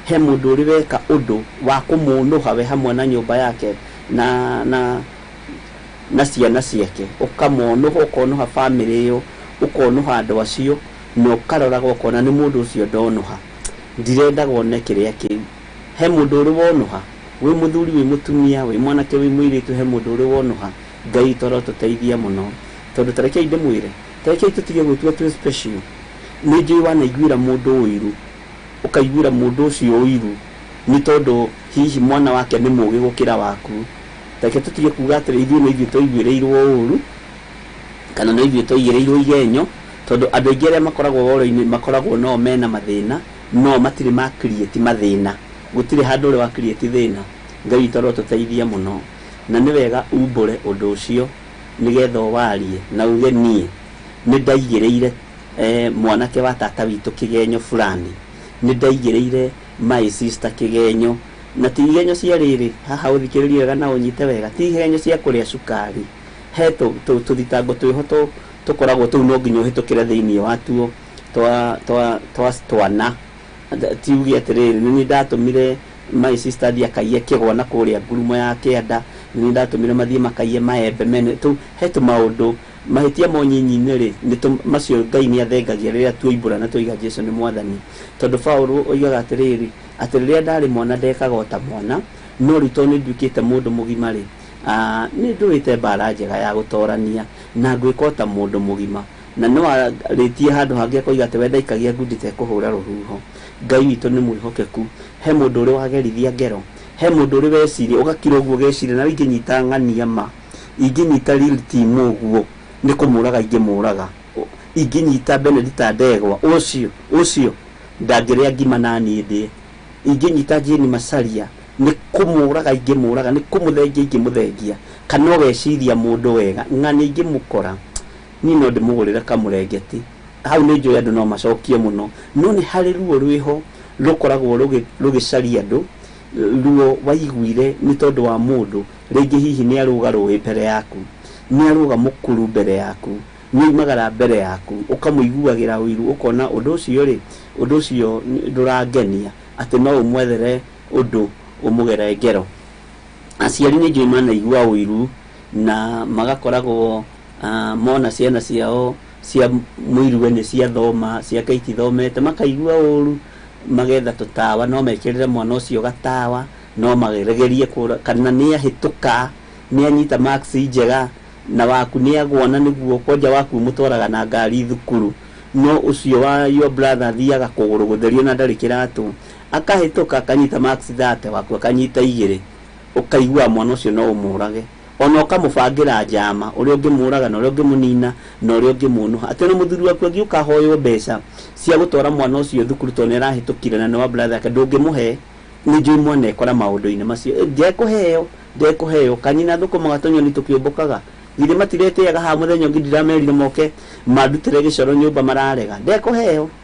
S1: he mundu uri weka undu wa kumunuha we hamwe na nyumba yake na ciana ciake ukamonuha ukonuha family iyo ukonuha andu acio no ukaroraga ukona ni mundu ucio ndonuha ndirenda wone kiria kiu he mundu uri wonuha wi muthuri wi mutumia wi mwanake wi mwiritu he mundu uri wonuha Ngai toro tuteithia muno tondu tareke inde mwire tareke tutige gutwa tu special ni njui wanaiguira mundu uiru ukaiguira mundu ucio uiru ni tondu hihi mwana wake ni mugi gukira waku tareke tutige kuga atiri ithuĩ no ithuĩ twaiguĩrĩirwo ũru kana no ithuĩ twaigĩrĩirwo igenyo tondu andu aingĩ arĩa makoragwo woro-inĩ makoragwo no mena mathĩna no matirĩ ma create mathĩna gũtirĩ handũ ũrĩ wa create thĩna Ngai toro tuteithia muno na ni wega umbure undu ucio nigetha warie na uge nie ni ndaigĩrĩire mwanake wa tata witu kigenyo fulani ni ndaigĩrĩire my sister kigenyo na ti igenyo cia riri haha uthikiririe wega na unyite wega ti igenyo cia kuria cukari he tuthitango twiho tukoragwo tu no nginya uhitukire thiini wa tuo twana ti ugi atiriri ni ndatumire my sister thia kaiye kigwa na kuria ngurumo ya kianda ni ndatumire mathie makaiye maembe mene tu he tu maundu mahitia monyinyi-inĩ ri ni macio Ngai ni athengagia riria tuimbura na tuiga Jesu ni mwathani tondu Paulo oigaga atiriri ati riria ndari mwana ndekaga ota mwana no rito ni nduikite mundu mugima ri ni nduite mbara njega ya gutorania na ngwika ota mundu mugima na no aritie handu hangi akoiga ati we ndaikagia ngundi te kuhura ruhuho Ngai witu ni mwihokeku he mundu uri wagerithia ngero he mundu uri weciria ugakira uguo geciria na inginyita ng'ania ma inginyita real team uguo ni kumuraga ingimuraga inginyita Benedict Ndegwa ucio ndangiria ngima na ni ndi inginyita Jane Masaria ni kumuraga ingimuraga ni kumuthengia ingimuthengia kana weciria mundu wega ng'ani ingimukora ni no ndimugurira kamurengeti hau ni njui andu no macokie muno no ni hari ruo rwiho rukoragwo rugicaria andu ruo waiguire ni tondu wa mundu ringi hihi ni aruga rui mbere yaku ni aruga mukuru mbere yaku ni magara mbere yaku ukamuiguagira wiru ukona undu ucio ndurangenia ati no umwethere undu umugere ngero aciari ni njui manaigua wiru na magakoragwo mona ciana ciao cia muiruwe ni cia thoma cia kaiti thomete makaigua uru magetha tutawa no mekirire mwana ucio gatawa no mageregerie kana ni ahituka ni anyita max njega na waku ni agwana niguo konja waku mutwaraga na ngari thukuru no ucio wa your brother thiaga kuguru gutherio na ndari kiratu akahituka akanyita max thate waku akanyita 2 ukaigua mwana ucio no umurage ona ukamubangira njama uri ungimuraga na uri ungimunina na uri ungimunuha ati no muthuri waku agiuka hoyo mbeca cia gutwara mwana ucio thukuru to ne rahitukire na no brother ake ndungimuhe ni njui mwana ekora maundu-ini macio ndekuheo kanyina thukuma gatonyo ni tukiumbukaga githĩ matireteaga ha muthenya ngi ndiramerire moke mandutire gicoro nyumba mararega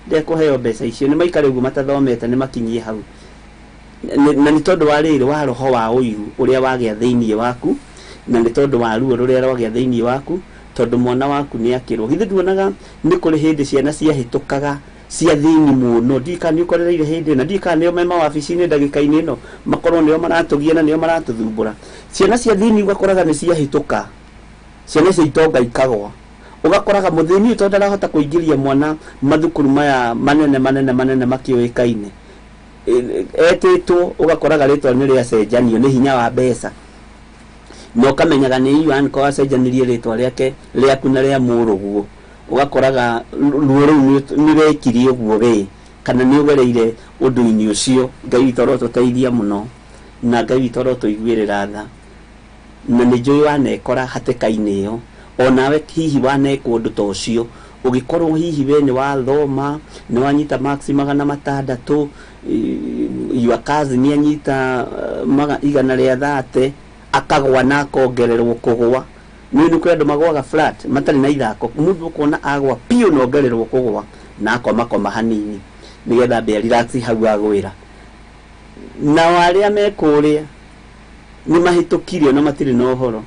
S1: ndekuheo mbeca icio ni maikare uguo matathomete ni makinyie hau na ni tondu wa riri wa roho wa uiru uria wagia thiini waku na ni tondu wa ruo ruria rwagia thiini waku tondu mwana waku ni akirwo githĩ nduonaga ni kuri hindi ciana ciahitukaga cia thiini muno ndikani ukorereire hindi na ndikani mema wabici-ini ndagika-ini ino makorwo nio maratugia na nio maratuthumbura ciana cia thiini ugakoraga ni ciahituka ciana cia itonga ikagwa ugakoraga muthini utonda rahota kuingiria mwana mathukuru maya manene makioikaine etitwo ugakoraga ritwa ni ria cenjanio ni hinya wa mbeca no kamenyaga ni yuan ko acenjanirie ritwa riake riaku na ria muruguo ugakoraga ruo ru ni rekiri uguo we kana ni ugereire undu-ini ucio Ngai witoro tuteithia muno na Ngai witoro tuiguirira tha na ni njui wanekora hatĩka-inĩ ĩyo onawe hihi wanekwo ũndũ ta ũcio ũgĩkorwo hihi we nĩ wathoma nĩ wanyita max 600 your cousin nĩ anyita 130 akagwa na akongererwo kũgwa nĩ kũrĩ andũ magwaga flat matarĩ na ithako mũndũ ũkona agwa piũ na ongererwo kũgwa na akoma hanini nĩgetha mbĩa relax hau agwĩra na warĩa mekũrĩa ni mahitukirio na matiri no horo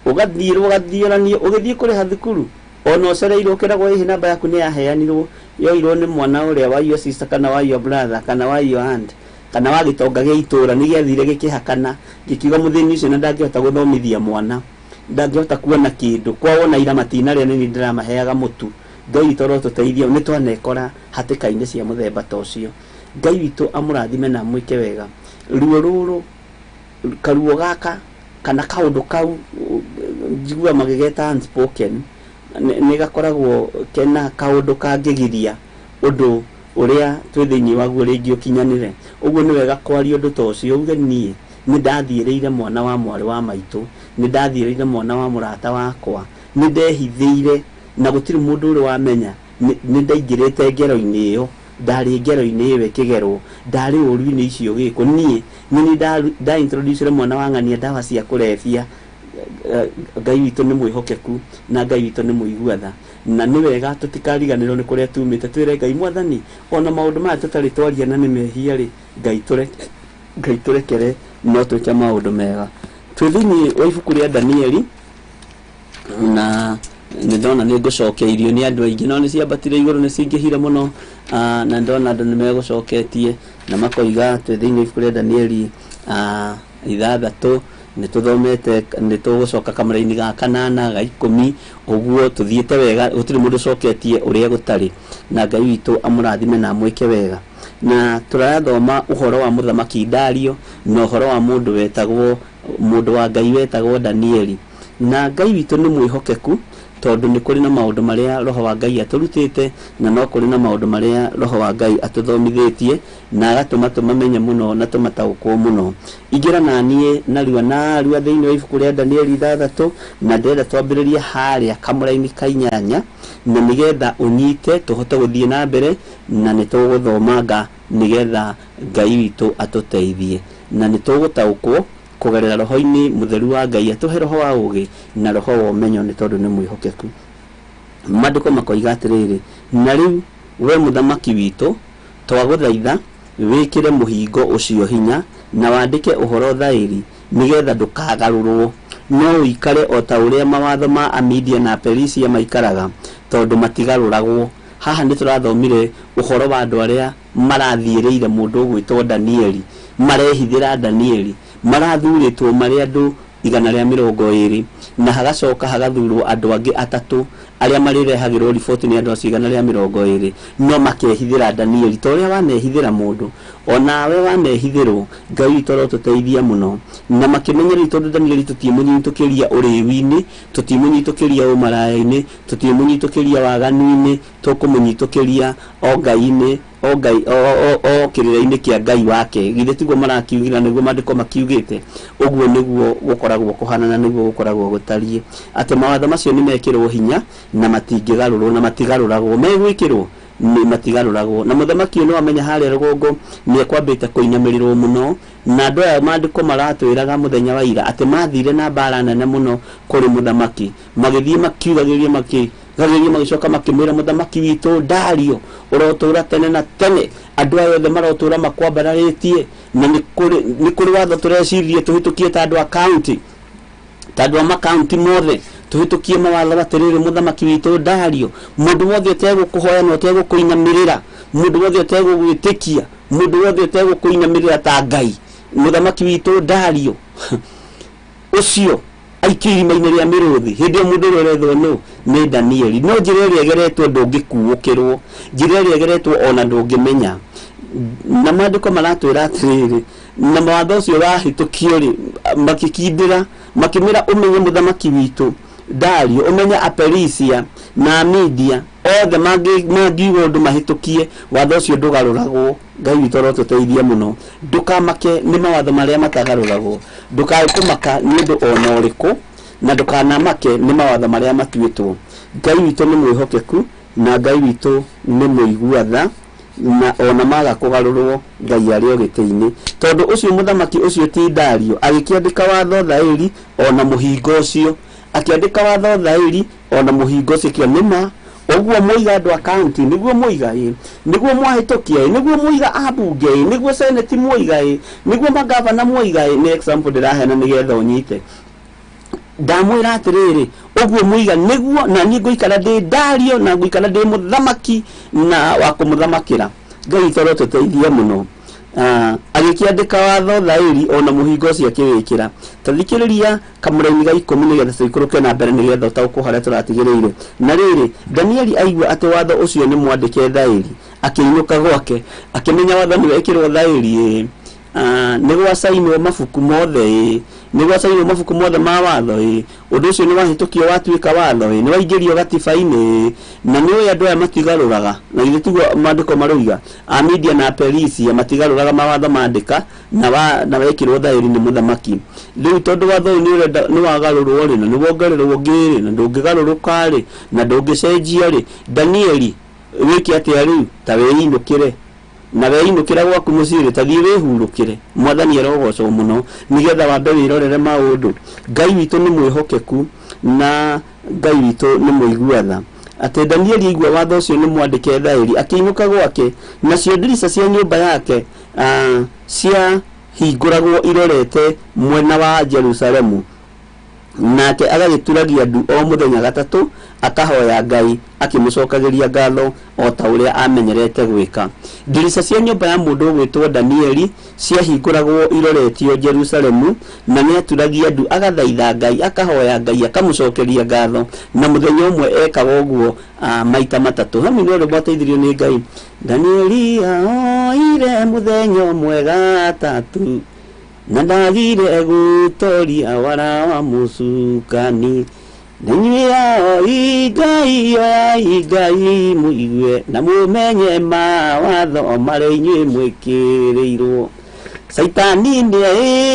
S1: ugathioranie ugithie kuri hathukuru ona ucereirwo kiragwo hihi namba yaku ni yaheanirwo yoirwo ni mwana uria wa your sister kana wa your brother kana wa your aunt kana wa gitonga gia itura ni giathire gikihakana gikiuga muthini ucio na ndangihota guthomithia mwana ndangihota kuona kindu kwa wona ira matina ria ni ndiramaheaga mutu Ngai witũ tuteithie ni twanekora hatĩka-inĩ cia muthemba ta ucio Ngai witũ amurathime na mwike wega ruo ruru karuo gaka kana kaundu kau njigua magigeta unspoken ni gakoragwo kena kaundu kangigiria undu uria twi thiini waguo ringi ukinyanire uguo ni wega kwaria undu ta ucio uge nie ni ndathiĩrĩire mwana wa mwari wa maitu ni ndathiĩrĩire mwana wa murata wakwa ni ndehithĩire na gutiri mundu uri wamenya ni ndaingĩrĩte ngero-inĩ iyo ndari ngero-inĩ iyo ikigerwo ndari ũru-inĩ icio gĩko nie ni nda introduce mwana wa ng'ania ndawa cia kũrebia Ngai witũ nĩ mwĩhokeku na Ngai witũ nĩ mũiguatha na nĩ wega tũtikariganĩrwo nĩ kũrĩa tumĩte twĩre Ngai mwathani ona maũndũ maya tũtarĩ twaria na nĩ mehia rĩ Ngai tũrekere no twĩke maũndũ mega twĩ thĩinĩ wa ibuku rĩa Danieli na nĩ ndona nĩ ngũcokeirio nĩ andũ aingĩ no nĩ ciambatire igũrũ nĩ cingĩhire mũno na ndona andũ nĩ megũcoketie na makoiga twĩ thĩinĩ wa ibuku rĩa Danieli 6 nĩ tũthomete nĩ tũgũcoka kamera-inĩ ga 8 ga 10 ũguo tũthiĩte wega gũtirĩ mũndũ ũcoketie ũrĩa gũtarĩ na Ngai witũ amũrathime na mwĩke wega na tũrathoma ũhoro wa mũthamaki Dario na ũhoro wa mũndũ wa Ngai wetagwo Danieli na Ngai witũ nĩ mwĩhokeku tondu ni kuri na maundu maria roho wa Ngai aturutite na no kuri na maundu maria roho wa Ngai atuthomithitie na agatuma tumamenye muno na tumataukwo muno igira nanie narua thiini wa ibuku ria Danieli 6 na ndenda twambiririe haria kamura-ini ka 8 na nigetha unyite tuhote guthie na mbere na ni tuguthomanga nigetha Ngai witu atuteithie na ni tugutaukwo kugerera roho-ini mutheru wa Ngai atuhe roho wa ugi na roho wa umenyo ni tondu ni mwihokeku maandiko makoiga atiriri na riu we muthamaki witu twaguthaitha wikire muhingo ucio hinya na wandike uhoro thairi nigetha ndukagarurwo no uikare o ta uria mawatho ma Amedia na Perisia maikaraga tondu matigaruragwo haha ni turathomire uhoro wa andu aria marathiĩrĩire mundu gwitwo Danieli marehithira Danieli marathuritwo mari andu 120 na hagacoka hagathurwo andu angi 3 aria marirehagirwo riboti ni andu acigana ria 20 no makehithira Danieli toria wanehithira mundu onawe wanehithirwo Ngai toro tuteithia muno na makimenyera tondu Danieli tutimunyiitukiria uriwi-ini tutimunyiitukiria umaraya-ini tutimunyiitukiria waganu-ini tukumunyitukiria o Ngai-ini o Ngai o kirira-ini kia Ngai wake githe tiguo marakiugira niguo mandiko makiugite uguo niguo gukoragwo kuhanana niguo gukoragwo gutarie ati mawatho macio ni mekirwo hinya na matingigarurwo na matigaruragwo megwikirwo ni matigaruragwo na muthamaki no amenya haria rugongo ni ekwambite kuinamirirwo muno na andu aya mandiko maratwiraga muthenya wa ira ati mathire na mbara nene muno kuri muthamaki magithie makiugagiria gagiria magicoka makimwira muthamaki witu Dario urotura tene na tene andu aya othe marotura makwambararitie na ni kuri watho turecirie tuhitukie ta andu a county ta andu a county mothe tuhitukie mawatho batiriri muthamaki witu Dario mundu wothe utegukuhoya no utegukuinamirira mundu wothe utegugwitikia mundu wothe utegukuinamirira ta Ngai muthamaki witu Dario ucio aikiri maine ria miruthi hindi mundu rorethwo no ni Danieli no njira ria geretwo ndungikuukirwo njira ria geretwo ona ndungimenya na mandiko maratwira atiriri na mawatho ucio wahitukio ri makikindira makimira umenye muthamaki witu Dario umenya Aperisia na Media othe mangiuga undu mahitukie watho ucio ndugaruragwo Ngai witu rotuteithia muno ndukamake ni mawatho maria matagaruragwo ndukae kumaka ni undu ona uriku na ndukanamake ni mawatho maria matuitwo Ngai witu ni mwihokeku na Ngai witu ni muiguatha na ona maga kugarurwo Ngai ari ogite-ini tondu ucio muthamaki ucio ti Dario agikiandika watho thairi ona muhingo ucio akiandika watho thairi ona muhingo ucio kio nima oguo muiga andu a county niguo muiga niguo mwahitukia niguo muiga abunge niguo senate muiga niguo magavana muiga ni example ndirahena nigetha unyite ndamwira atiriri oguo muiga niguo na ni nguikara ndi Dario na nguikara ndi muthamaki na wa kumuthamakira Ngai toro tuteithia muno agikiandika watho thairi ona muhingo ucio akiwikira tathikiriria kamuraini ga 10 nigetha tuikuruke na mbere nigetha utaukuharia turatigiriire na riri Danieli aigua ati watho ucio ni mwandike thairi akiinuka gwake akimenya watho ni wekirwo thairi nigwa sainwo mabuku mothe nigwa sainwo mabuku mothe ma watho undu ucio ni wahitukio watuika watho ni waingirio gatiba-ini na ni oya andu aya matigaruraga na ithe tiguo mandiko maroiga Media na Aperisia matigaruraga mawatho mandika na wekirwo thairi ni muthamaki riu tondu watho ni wagarurwo ri na ni wongererwo ngiri na ndungigaruruka ri na ndungicenjia ri Danieli wiki atia riu ta weinukire na weinukira gwaku muciri tathie wihurukire mwathani arogocwo muno nigetha wambe wirorere maundu Ngai witu ni mwihokeku na Ngai witu ni muiguatha ati Danieli igua watho ucio ni mwandike thairi akiinuka gwake na cio ndirica cia nyumba yake cia hinguragwo irorete mwena wa Jerusalemu nake agagituragia ndu o muthenya gatatu akahoya Ngai akimucokagiria ngatho o ta uria amenyerete gwika ndirica cia nyumba ya mundu gwitwo Danieli cia hinguragwo iroretio Jerusalemu na ni aturagia ndu agathaitha Ngai akahoya Ngai akamucokeria ngatho na muthenya umwe ekaga uguo maita matatu hami no rwateithirio ni Ngai Danieli oire muthenya umwe gatatu na ndagire gutoria wara wa mucukani Nanyia igai muigue na mumenye mawatho mari inyui mwikirirwo Saitani ni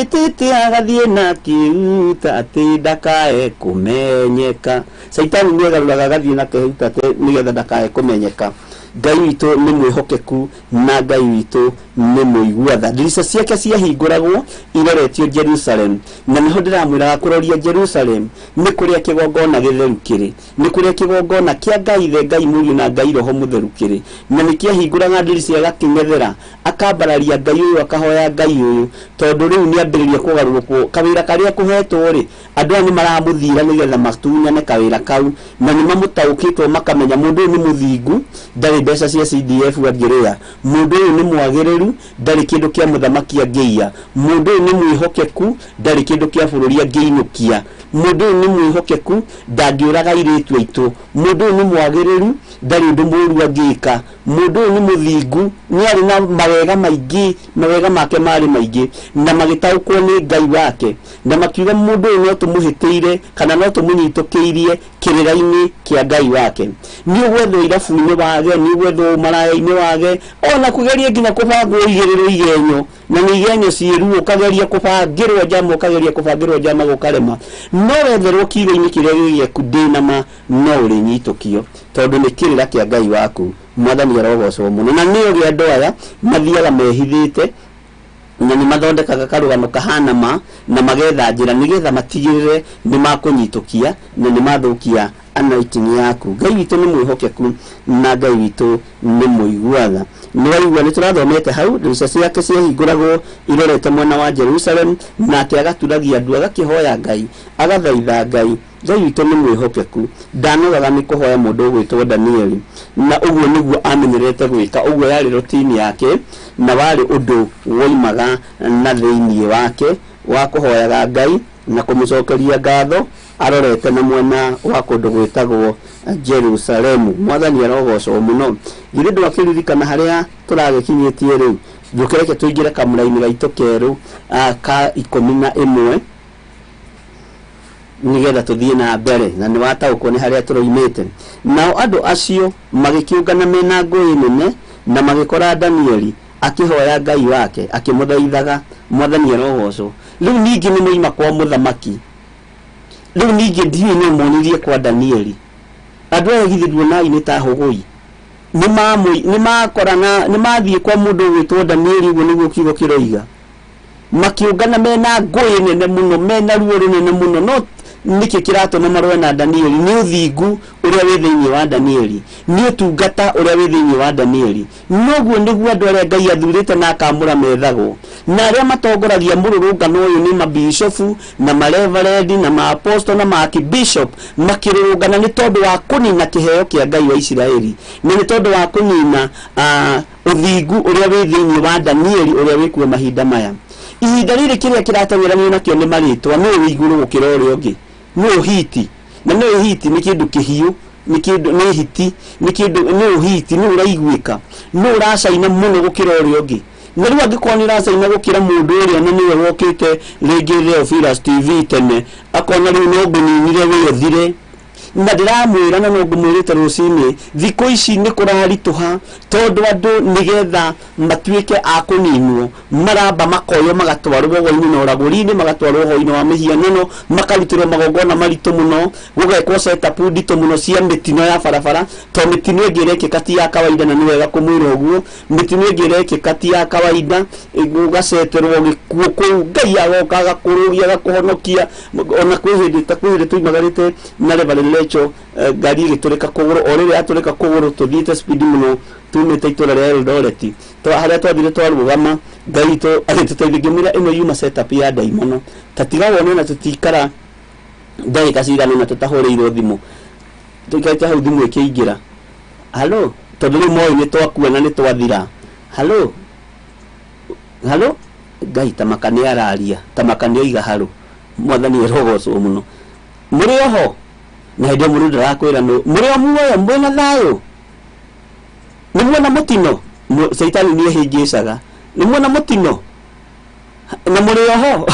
S1: etete agathie na kiuta ati ndakae kumenyeka Saitani ni agaruraga agathie na kiuta ati nigetha ndakae kumenyeka Ngai witu ni mwihokeku na Ngai witu ni muiguatha ndirica ciake ciahinguragwo iroretio Jerusalem na niho ndiramwira kuroria Jerusalem ni kuria kigongona githeru kiri ni kuria kigongona kia Ngai Ngai Mũriũ na Ngai Roho Mũtheru kiri na nikiahinguraga ndirica agaking'ethera akambararia Ngai uyu akahoya Ngai uyu tondu riu ni ambiriria kugarurukwo kawira karia kuhetwo ri andu ani maramuthira nigetha matunyane kawira kau na ni mamutaukitwo makamenya mundu ni muthingu ndari mbeca cia CDF angiria mundu uyu ni mwagiriru ndari kindu kia muthamaki angiia mundu uyu ni mwihokeku ndari kindu kia bururi angiinukia mundu ni mwihokeku ndangiuraga iritu aitu mundu ni mwagiriru ndari undu muru angika mundu ni muthingu ni ari na mawega maingi mawega make mari maingi na magitaukwo ni Ngai wake na makiuga mundu no tumuhitiire kana no tumunyitukiirie kirira-ini kia Ngai wake ni ugwetho irabu-ini wage ni ugwetho maraya-ini wage ona kugeria nginya kubangwo igiriro igenyo na ni igenyo ciiru ukageria kubangirwo jamu ukageria kubangirwo jamu gukarema no wetherwo kiugo-ini kiria gigieku ndinama no uri nyitukio tondu ni kirira kia Ngai waku mwathani arogocwo muno na ni uri andu aya mathiaga mehithite na ni mathondekaga karugano kahana ma na magetha njira nigetha matigirire ni makunyitukia na ni mathukia anointing yaku Ngai witu ni mwihokeku na Ngai witu ni muiguaga ni waigua ni turathomete hau ndirica ciake ciahinguragwo irorete mwena wa Jerusalem nake agaturagia andu agakihoya Ngai agathaitha Ngai Ngai witu ni mwihokeku ndanogaga ni kuhoya mundu gwitwo Danieli na uguo niguo amenyerete gwika uguo yari rutini yake na wari undu woimaga na thiini wake wa kuhoyaga Ngai na kumucokeria ngatho arorete na mwena wa kundu gwitagwo Jerusalem mwathani arogocwo muno githĩ ndwakiririkana haria turagikinyitie riu njukereke tuingire kamuraini gaitu keru ka 11 nigetha tuthie na mbere na ni wataukwo ni haria turoimite nao andu acio magikiungana mena ngui nene na magikora Danieli akihoya Ngai wake akimuthaithaga mwathani arogocwo riu ningi ni muima kwa muthamaki riu ningi ndiwe ni monirie kwa Danieli andu aya githĩ nduonai ni ta hugui ni makorana ni mathie kwa mundu gwitwo Danieli uguo niguo kiugo kiroiga makiungana mena ngui nene muno mena ruo runene muno no niki kiratuma marwe na Danieli ni uthingu uria wi thiini wa Danieli ni utungata uria wi thiini wa Danieli noguo niguo andu aria Ngai athurite na akamura methagwo na aria matongoragia mururungano uyu ni mabishofu na mareverend na maapostle na maarchbishop makirungana ni tondu wa kunina kiheo kia Ngai wa Israeli ni tondu wa kunina uthingu uria wi thiini wa Danieli uria wi kuo mahinda maya ihinda riri kiria kirateng'eranio nakio ni maritwa ni iguru gukira uria ungi no hiti na no hiti ni kindu kihiu ni kindu ni hiti ni kindu no hiti no uraiguika no uracaina muno gukira uria ungi na riu angikoni uracaina gukira mundu uria na niwe wokite ringi Theophilus TV tene akona riu no nguninire withire na ndiramwira na no ngumwirite rucini thikũ ici ni kurarituha tondu andu nigetha matuike akuninwo maramba makoyo magatwarwo gogo-ini na uraguri-ini magatwarwo ho-ini wa mihianano makarutirwo magongona maritu muno gugekwo setup nditu muno cia mitino ya barabara to mitino ingi irekika ti ya kawaida na niwega kumwira uguo mitino ingi irekika ti ya kawaida gugaceterwo gikuo kuu Ngai agoka agakururia agakuhonokia ona kwihindi tuimagarite na lecho gari giturika kuguru orire aturika kuguru tuthite speed muno tumite itura ria Eldoret to haria twathire twarugama Ngai to agituteithia ino yuma setup ya daimono tatiga wone na tutikara Ngai kasirana na tutahuriirwo thimu tukaita hau thimu ikiingira hallo tondu ni moi ni twakuona ni twathira hallo Ngai tamakani araria tamakani oiga haro mwathani arogocwo muno muri oho na ndio mundu ndarakwira no muri omuoyo mbona thayo ni mwona mutino Saitani ni ehingicaga ni mwona mutino na muri oho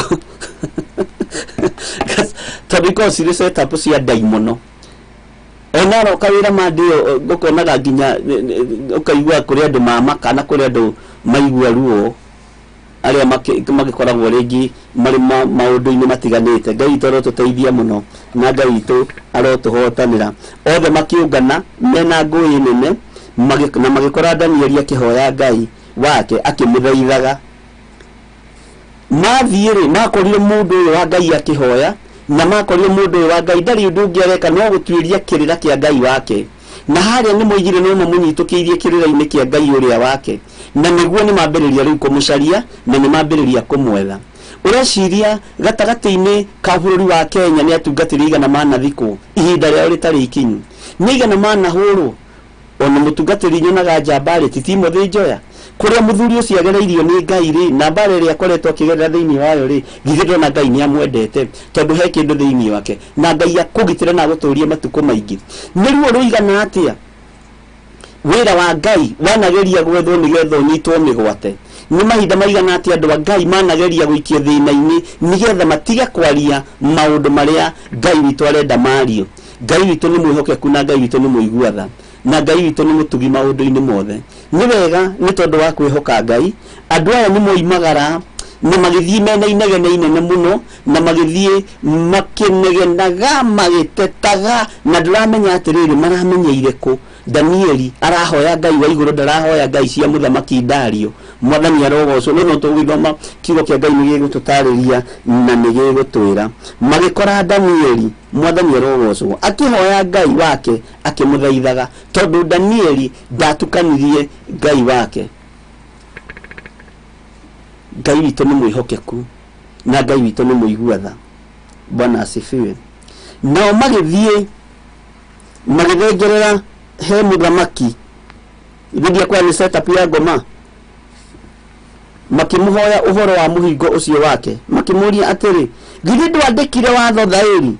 S1: tabiko sire setup cia daimono ona ro kawira mandio gukonaga nginya ukaigua kuri andu mamaka na kuri andu maigua ruo aria magikoragwo ringi mari maundu-ini matiganite Ngai toro tuteithia muno na Ngai tu arotuhotanira othe makiungana mena ngui nene na magikora Danieli akihoya Ngai wake akimuthaithaga mathiire makorire mundu uyu wa Ngai akihoya na makorire mundu uyu wa Ngai ndari undu ungi areka no gutwiria kirira kia Ngai wake na haria ni muigire no munyitukiirie kirira-ini kia Ngai uria wake na niguo ni mambiriria riu kumucaria na ni mambiriria kumwetha ureciria gatagati-ini ka bururi wa Kenya ni atungatiri igana mana thiku ihinda ria ritari ikinyu ni igana mana huru ona mutungatiri nyonaga njambari ti Timothy Njoya kuria muthuri ucio agereirio ni Ngai ri na mbara ria koretwo kigerera thiini wayo ri githiro na Ngai ni amwendete tondu he kindu thiini wake na Ngai akugitira na guturia matuko maingi niruo ruigana atia wira wa Ngai wanageria gwethwo nigetho nyitwo migwate ni mahinda maigana atia andu a Ngai manageria guikio thina-ini nigetha matige kwaria maundu maria Ngai witu arenda mario Ngai witu ni mwihokeku na Ngai witu ni muiguatha na Ngai witu ni mutugi maundu-ini mothe ni wega ni tondu wa kwihoka Ngai andu aya ni moimagara ni magithii mena inegene inene muno na magithii makinegenaga magitetaga na ndiramenya atiriri maramenyeire ku Danieli arahoya Ngai wa iguru ndarahoya Ngai cia muthamaki Dario mwathani arogocwo no tugithoma kiugo kia Ngai ni gigututariria na ni gigutwira magikora Danieli mwathani arogocwo akihoya Ngai wake akimuthaithaga tondu Danieli ndatukanirie Ngai wake Ngai witu ni mwihokeku na Ngai witu ni muiguatha Bwana asifiwe nao magithie magithengerera he muthamaki irindia kwa ni setup ya ngoma makimuhoya uhoro wa muhingo ucio wake makimuria atiri githi ndwandikire watho thairi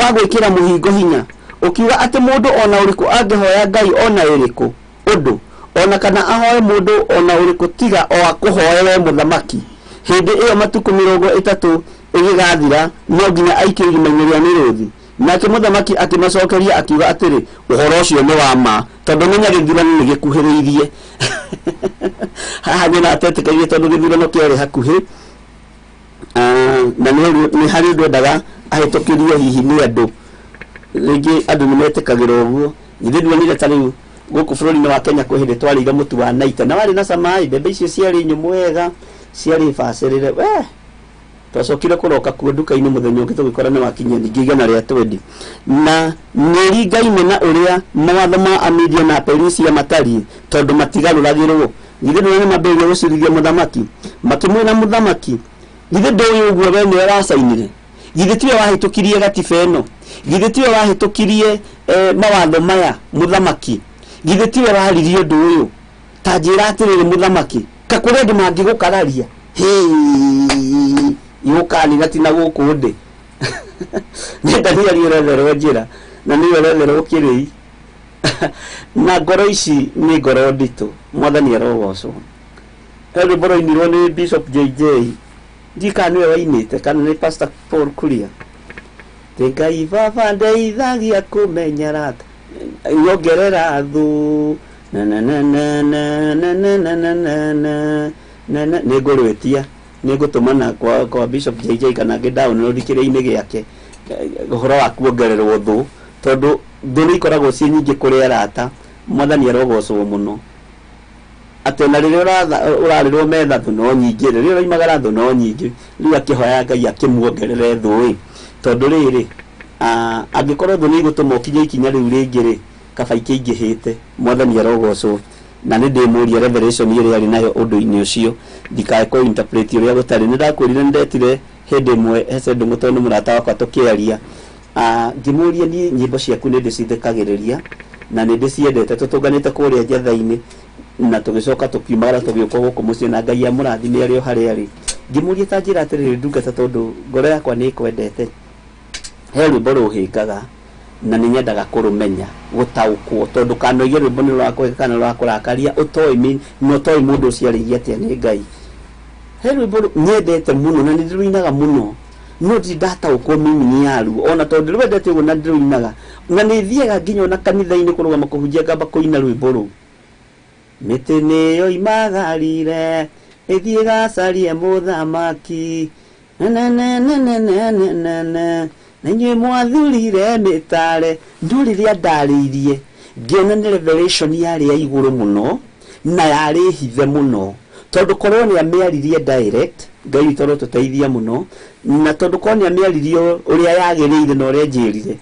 S1: wa gwikira muhingo hinya ukiuga ati mundu ona uriku angihoya Ngai ona iriku undu ona kana ahoye mundu ona uriku tiga o akuhoya we muthamaki hindi iyo matuku 30 igigathira no nginya aikire imenyeria ni ruthi nake muthamaki akimacokeria akiuga atiri uhoro ucio ni wa ma tondu menya githurano ni gikuhiriirie haha ni natetekaire tondu githurano kiari hakuhi na ni hari ndwendaga ahitukirio hihi ni andu ringi andu ni metekagira uguo githurano ni retariu guku bururi-ini wa Kenya kwa hindi twariga mutu wa naita na wari na samai bebe icio ciari nyumu wega ciari facirire we twacokire kuroka kuo nduka-ini muthenya ungi tugikora ni wakinya ningi igana ria 20 na niringaine na uria mawatho ma Amedia na Perisia matari tondu matigaruragirwo githe ni mabeire gucirithia muthamaki makimwina muthamaki githe ndoyo uguo we ni aracainire githe tiwe wahitukirie gatiba eno githe tiwe wahitukirie mawatho maya muthamaki githe tiwe waririe undu uyu ta njira atiriri muthamaki kakure ndu mangigukararia yukani gatina guku ndi ni Danieli uretherwo njira na ni uretherwo kirei na ngoro ici ni ngoro nditu mwathani arogocwo eri boro inirwo ni Bishop JJ ndika niwe wainite kana ni Pastor Paul Kuria Ngai baba ndeithagia kumenya rata yongerera thu na na na na na na na na na na na na nigurwetia nigutumana kwa Bishop JJ kana ngidown rurikire-ini giake uhoro wa kuongererwo thu tondu thuni ikoragwo ci nyingi kuri arata mwathani arogocwo muno ati na riria urarirwo metha thu no nyingi riria uraimagara thu no nyingi riu akihoya Ngai akimuongerere thu tondu riri angikorwo thu ni igutuma ukinye ikinya riu ringi ri kaba ikingihite mwathani arogocwo na ni ndimuria revelation iri yari nayo undu-ini ucio ndikae ko interpret uria gutari ni ndakwirire ndetire hindi imwe hece ndungu tondu murata wakwa tukiaria ngimuria ni nyimbo ciaku ni ndicithikagiriria na ni ndiciendete tutunganite kuria njatha-ini na tugicoka tukiumagara tugiuka guku mucii na Ngai amurathime ario haria ari ngimuria ta njira atiriri ndungata tondu ngoro yakwa ni kwendete he rwimbo ruhingaga na ni nyendaga kurumenya gutaukwo tondu kanoige rwimbo ni rwakwa kana rwakurakaria utoi no toi mundu ciarigia atia ni Ngai he rwimbo nyendete muno na ni ndiruinaga muno no ndataukwo mimi yaru ona tondu rwendete uguo na ndiruinaga na ni thiaga nginya na kanitha-ini kurugama kuhunjia ngamba kuina rwimbo ru miti niyo imagarire ithie gacarie muthamaki na na na na na na na nenye mwathurire mitare nduriria ndaririe ngiona ni revelation yari ya iguru muno na yari hithe muno tondu korwo ni amiaririe direct Ngai toro tuteithia muno na tondu korwo ni amiaririe uria yagirire na uria njirire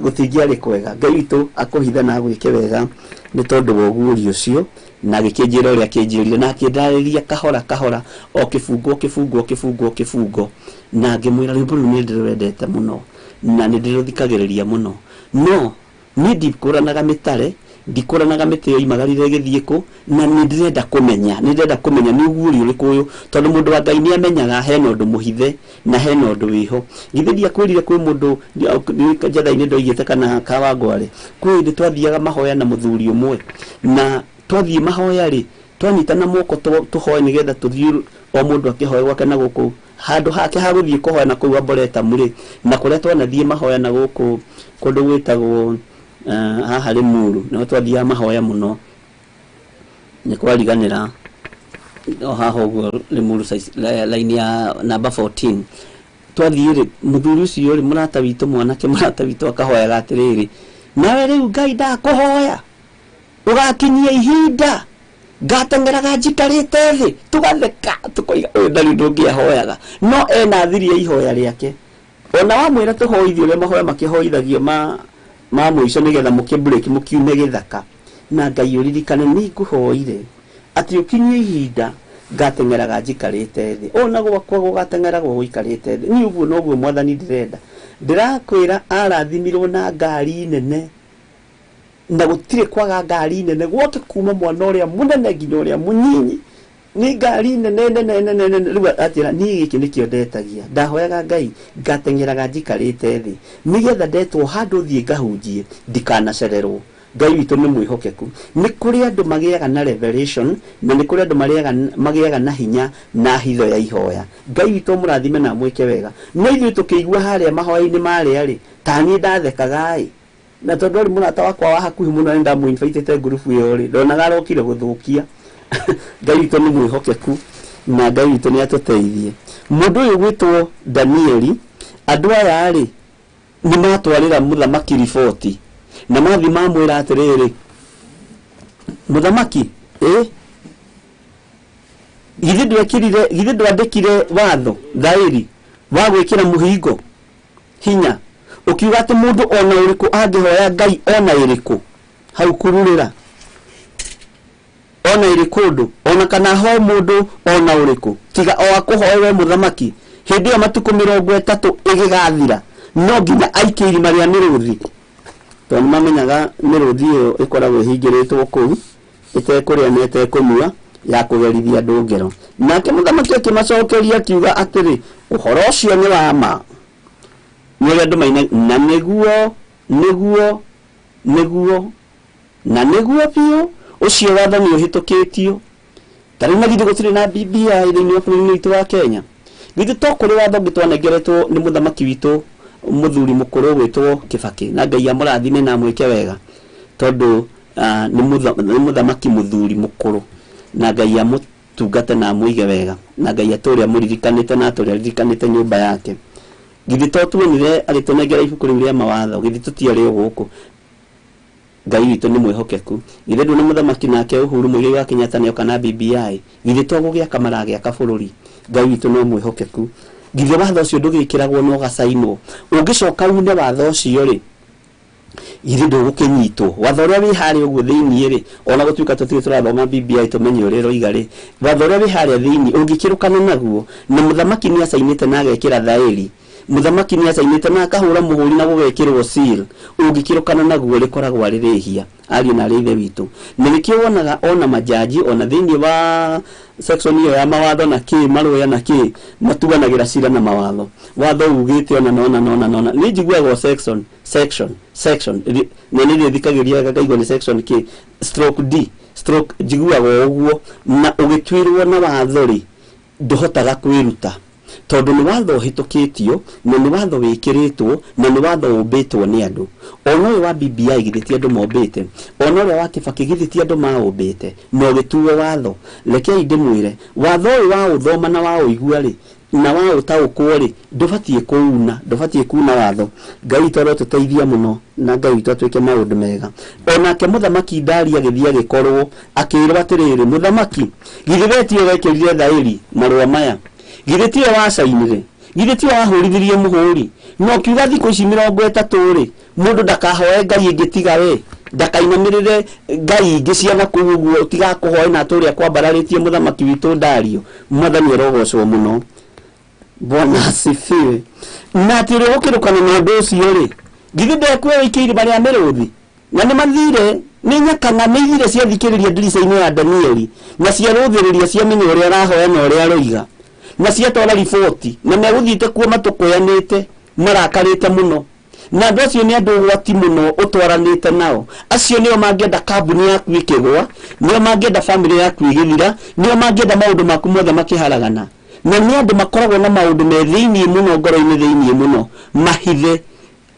S1: gutingiari kwega Ngai witu akuhitha na gwike wega ni tondu wa uguri ucio na gikinjira uria kinjirire na kindariria kahora kahora o kifungo na ngimwira rwimbo ru ni ndirwendete muno na ni ndiruthikagiriria muno no ni ndikuranaga mitare ndikoranaga mite yo imagarire githieku na ndirenda kumenya ni uguri uri kuyu tondu mundu wa Ngai ni amenyaga hena undu muhithe na hena undu wiho Githiri akwirire kwi mundu njatha-ini ndoigite kana kawangware kwiri twathiaga mahoya na muthuri umwe na twathie mahoya ri twanyitana moko tuhoe nigetha tuthie o mundu akihoe gwake na guku handu hake ha guthie kuhoya na kuwa Boreta muri na kuria twanathie mahoya na guku kundu gwitagwo haha Limuru no twathia mahoya muno ni kwariganira o haha uguo Limuru line ya number 14 twathire muthuri ucio ri murata witu mwanake murata witu akahoya gatiriri nawe riu Ngai ndakuhoya ugakinyia ihinda ngatengeraga njikarite thi tugatheka tukoiga uyu ndari ndungiahoyaga no ena thiria ihoya riake ona wamwira tuhoithio le mahoya makihoithagio ma muico nigetha mukibreak mukiume githaka na Ngai uririkane ni nguhoire ati ukinyie ihinda ngatengeraga njikarite thi ona gwakwa gugatengeragwo guikarite thi ni uguo noguo mwathani ndirenda ndirakwira arathimirwo na ngari nene na gutire kwaga ngari nene gwoke kuma mwana uria munene nginya uria munyinyi ni ngari nene riu atira ni giki nikio ndetagia ndahoyaga Ngai ngatengeraga njikarite thi nigetha ndetwo handu thie ngahunjie ndikanacererwo Ngai witu ni mwihokeku ni kuri andu magiaga na revelation na ni kuri andu magiaga na hinya na hitho ya ihoya Ngai witu murathime na mwike wega no ithuĩ tukĩigua harĩa mahoya-inĩ marĩa rĩ tani ndathekaga na tondu ri murata wakwa wa hakuhi muno nda mu invite group yo ri ndonaga arokire guthukia Ngai witu ni mwihokeku na Ngai witu ni atuteithie mundu uyu gwitwo Danieli andu aya ri ni matwarira muthamaki riboti na mathi mamwira atiriri muthamaki githe ndwandikire watho thairi wa gwikira muhingo hinya ukiuga ati mundu ona uriku angihoya Ngai ona iriku hau kururira ona iriku ndu ona kana ho mundu ona uriku tiga o akuhoewe muthamaki hindi ya matuku 30 igigathira no nginya aikiri maria miruthi tondu mamenyaga miruthi iyo ikoragwo hingiritwo kuu itekuria na itekunyua ya kugerithia andu ngero nake muthamaki akimacokeria akiuga atiri uhoro ucio ni wa ma ni andu maine na niguo pio ucio watho ni uhitukitio tari na githe gutire na BBI thini wa bũrũri witũ wa Kenya githe to kuri watho ngitwanengeretwo ni muthamaki witu muthuri mukuru gwitwo Kibaki na Ngai amurathime na mwike wega tondu ni muthamaki muthuri mukuru na Ngai amutungate na muige wega na Ngai aturi amuririkanite na aturi aririkanite nyumba yake githe to tuonire agitunengera ibuku riu ria mawatho githe tutiari guku Ngai witu ni mwihokeku githe ndu ni muthamaki nake Uhuru Muigai wa Kenyatta ni kana BBI githe to gugia kamara gia kabũrũri Ngai witu no mwihokeku githe watho ucio ndugikiragwo no gacainwo ungicoka une watho ucio ri githe ndugukinyitwo watho uria wi hari uguo thiini ri ona gutuika tutire turathoma BBI tumenye urero igari watho uria wi hari thiini ungikirukana naguo na muthamaki ni acainite na agekira thairi muthamaki ni acainite na akahura muhuri na gugekirwo seal ungikirukana naguo rikoragwo ari rihia ari na rithe witu na nikio wonaga ona majaji ona thiini wa section iyo ya mawatho na ki maruya na ki matuganagira cira na mawatho watho ugite ona nona ni njiguagwo section na ni thikagiria gakaigwo ni section ki stroke D stroke njiguagwo uguo na ugitwirwo na watho ri nduhotaga kwiruta tondu ni watho hitukitio na ni watho wikiritwo na ni watho umbitwo ni andu ona uyu wa BBI githiti andu mombite ona uyu wa Kibaki githiti andu maumbite no gituwe watho reke ndimwire watho uyu wa uthoma na wa uigua ri na wa utaukwo ri ndubatie kuuna watho Ngai toro tuteithia muno na Ngai twatwike maundu mega ona ke muthamaki ndari agithia gikorwo akirwa atiriri muthamaki githibetio wekirire thairi marua maya githiti wa sainire githiti wa hurithirie muhuri no kiuga thiku ici 30 ri mundu ndakahoe Ngai ingitiga we ndakainamirire Ngai ingi ciana kuguo tiga kuhoe na turia kwambararitie muthamaki witu ndario mwathani arogocwo muno Bwana asifiwe na tire ukirukana na ndu ucio ri githe ndekwe ikiri bari amiruthi na ni
S3: Nenya kana nĩigire cia thikĩrĩria ndirica-inĩ ya Danieli na cia rũthĩrĩria cia menya ũrĩa arahoya na ũrĩa aroiga na cia twara riboti na megũthiĩte kuo matũkoyanĩte marakarĩte mũno na andũ acio nĩ andũ gwati mũno ũtwaranĩte nao. Acio nĩo mangĩenda kambuni yaku ĩkĩgwa, nĩo mangĩenda family yaku ĩgĩthira, nĩo mangĩenda maũndũ maku mothe makĩharagana. Na nĩ andũ makoragwo na maũndũ me thĩinĩ mũno ngoro-inĩ thĩinĩ mũno mahithe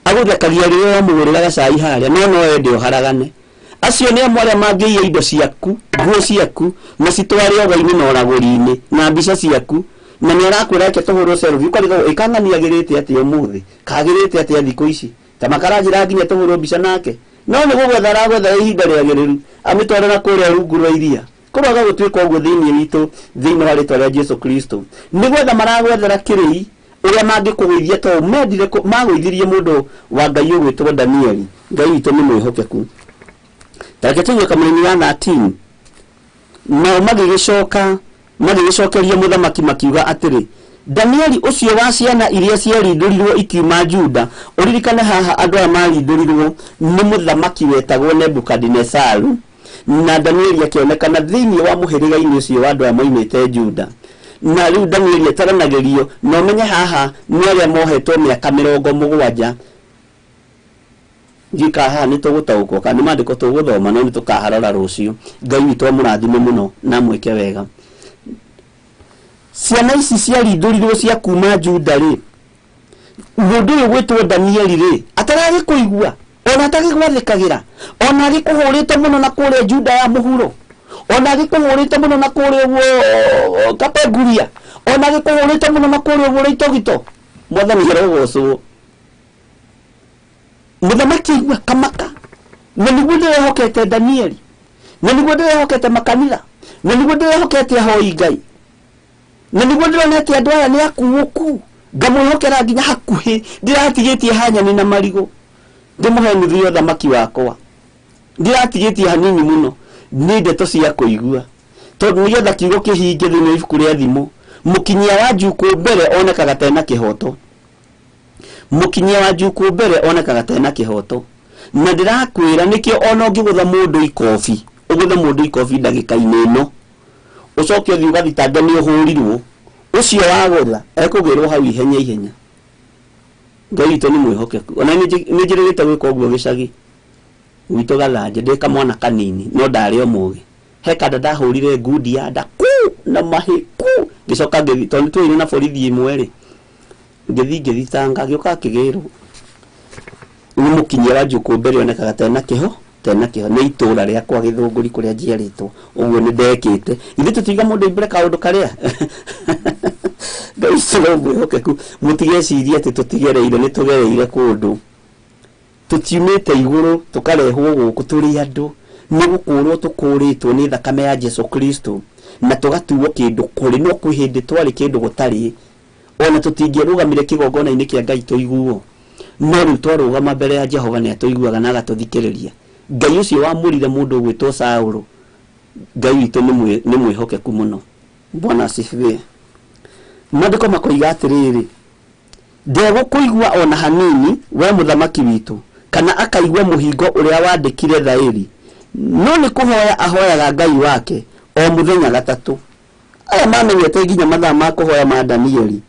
S3: agũthekagia rĩrĩa mũgũrĩra gacai harĩa no ende ũharagane. Acio nĩ amwe arĩa mangĩiya indo ciaku, nguo ciaku na citware oga-inĩ na ũragũri-inĩ na mbica ciaku na nĩ arakwĩra ake tũhũrwo selfie ũkarigwo ĩkang'aniagĩrĩte atĩa ũmũthĩ, kagĩrĩte atĩa thikũ ici, ta makaranjĩra nginya tũhũrwo mbica nake. No nĩ gũgwetha aragwetha ihinda rĩagĩrĩru amĩtware na kũrĩa rungu rwa iria. Kũroga gũtuĩka ũguo thĩinĩ witũ thĩinĩ wa rĩtwa rĩa Jesu Kristo. Nĩgwetha maragwethera kĩrĩi ũrĩa mangĩkũgũithia to mendire magũithirie mũndũ wa Ngai ũgwĩtwo Danieli. Ngai witũ nĩ mwĩhokeku. Tareke tũnywe kamũrĩni ya 13 nao magĩgĩcokeria mũthamaki makiuga atĩrĩ, Danieli ũcio wa ciana iria ciarindũrirwo ikiuma Juda, ũririkane haha andũ aya marindũrirwo nĩ mũthamaki wetagwo Nebukadinezaru, na Danieli akĩonekana thĩinĩ wa mũhĩrĩga-inĩ ũcio wa andũ aya moimĩte Juda. Na rĩu Danieli ataranagĩrio na ũmenye haha nĩ arĩa mohetwo mĩaka 70. Ngika haha nĩ tũgũtaũkwo kana nĩ maandĩko tũgũthoma no nĩ tũkaharora rũciũ. Ngai witũ amũrathime mũno na mwĩke wega. Ciana ici ciarindũrirwo cia kuma Juda rĩ, mũndũ ũyũ gwĩtwo Danieli rĩ ataragĩkũigua ona atagĩgwathĩkagĩra ona agĩkũhũrĩte mũno na kũrĩa Juda ya mũhuro ona agĩkũhũrĩte mũno na kũrĩa ũguo Kapenguria ona agĩkũhũrĩte mũno na kũrĩa ũguo Itogito. Mwathani arogocwo. Mũthamaki igua kamaka na nĩguo ndĩrehokete Danieli na nĩguo ndĩrehokete makanitha na nĩguo ndĩrehokete ahoi Ngai na nĩguo ndĩronete andũ aya nĩ akuũku ngamwĩhokera nginya hakuhĩ ndĩratigĩtie hanyani na marigũ ndĩmũhe nuthu ya ũthamaki wakwa ndĩratigĩtie hanini mũno nĩ ndeto cia kũigua tondũ nĩgetha kiugo kĩhinge thĩinĩ wa ibuku rĩa thimo. Mũkinyia wa Njuku mbere onekaga tena kĩhoto, mũkinyia wa Njuku mbere onekaga tena kĩhoto. Na ndĩrakwĩra nĩkĩo ona ũngĩgũtha mũndũ ikobi ũgũtha mũndũ ikobi ndagĩka-inĩ ĩno ũcoke ũthiĩ ũgathitange nĩ ũhũrirwo ũcio wagũtha ekũgĩrwo hau ihenya. Ngai witũ nĩ mwĩhokeku. Ona nĩ njĩrĩgĩte gwĩka ũguo gĩcagi gwitũ Gathanje ndĩ kamwana kanini no ndarĩ o mũgĩ he kanda ndahũrire ngundi ya nda na mahĩku ngĩcoka ngĩthiĩ tondũ twĩrĩ na borithi ĩmwe rĩ ngĩthitanga gĩoka kĩgĩrwo. Nĩ mũkinyia wa Njuku mbere onekaga tena kĩho nĩ itũra rĩakwa Gĩthũngũri kũrĩa njiarĩtwo. Ũguo nĩ ndekĩte ithuĩ tũtiga mũndũ imbere kaũndũ karĩa Ngai witũ mwĩhokeku. Mũtigecirie atĩ tũtigereire nĩ tũgereire kũndũ tũtiumĩte igũrũ tũkarehwo gũkũ tũrĩ andũ nĩ gũkũrwo tũkũrĩtwo nĩ thakame ya Jesu Kristo na tũgatuo kĩndũ kũrĩ no kwĩ hĩndĩ twarĩ kĩndũ gũtarĩ ona tũtingĩrũgamire kĩgongona-inĩ kĩa Ngai tũiguo. No rĩu twarũgama mbere ya Jehova nĩ atũiguaga na agatũthikĩrĩria. Ngai ũcio wamũrire mũndũ ũgwĩtwo Saũlũ, Ngai witũ nĩ mwĩhokeku mũno. Bwana asifiwe. Maandĩko makoiga atĩrĩrĩ, ndegũkũigua ona hanini we mũthamaki witũ kana akaigua mũhingo ũrĩa wandĩkire thaĩri, no nĩ kũhoya ahoyaga Ngai wake o mũthenya gatatũ. Aya mamenyete nginya mathaa ma kũhoya ma Danieli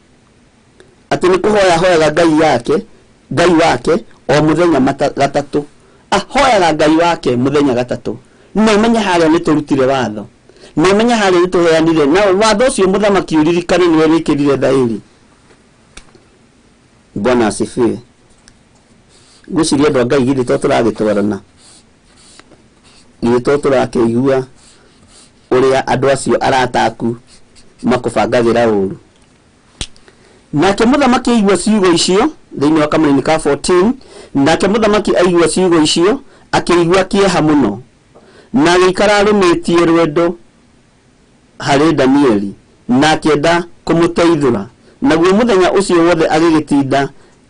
S3: atĩ nĩ kũhoya ahoyaga Ngai wake o mũthenya gatatũ. Ahoyaga Ngai wake mũthenya gatatũ. Na ũmenye harĩa nĩ tũrutire watho na ũmenye harĩa nĩ tũheanire na watho ũcio mũthamaki ũririkane nĩwe wĩkĩrire thaĩri. Bwana asifiwe. Ngwĩciria andũ a Ngai githĩ to tũragĩtwarana githĩ to tũrakĩigua ũrĩa andũ acio arataku makũbangagĩra ũru. Nake mũthamaki aigua ciugo icio thĩinĩ wa kamũrĩni ka 14. Nake mũthamaki aigua ciugo icio akĩigua kĩeha mũno na agĩikara arũmĩtie rwendo harĩ Danieli na akĩenda kũmũteithũra. Naguo mũthenya ũcio wothe agĩgĩtinda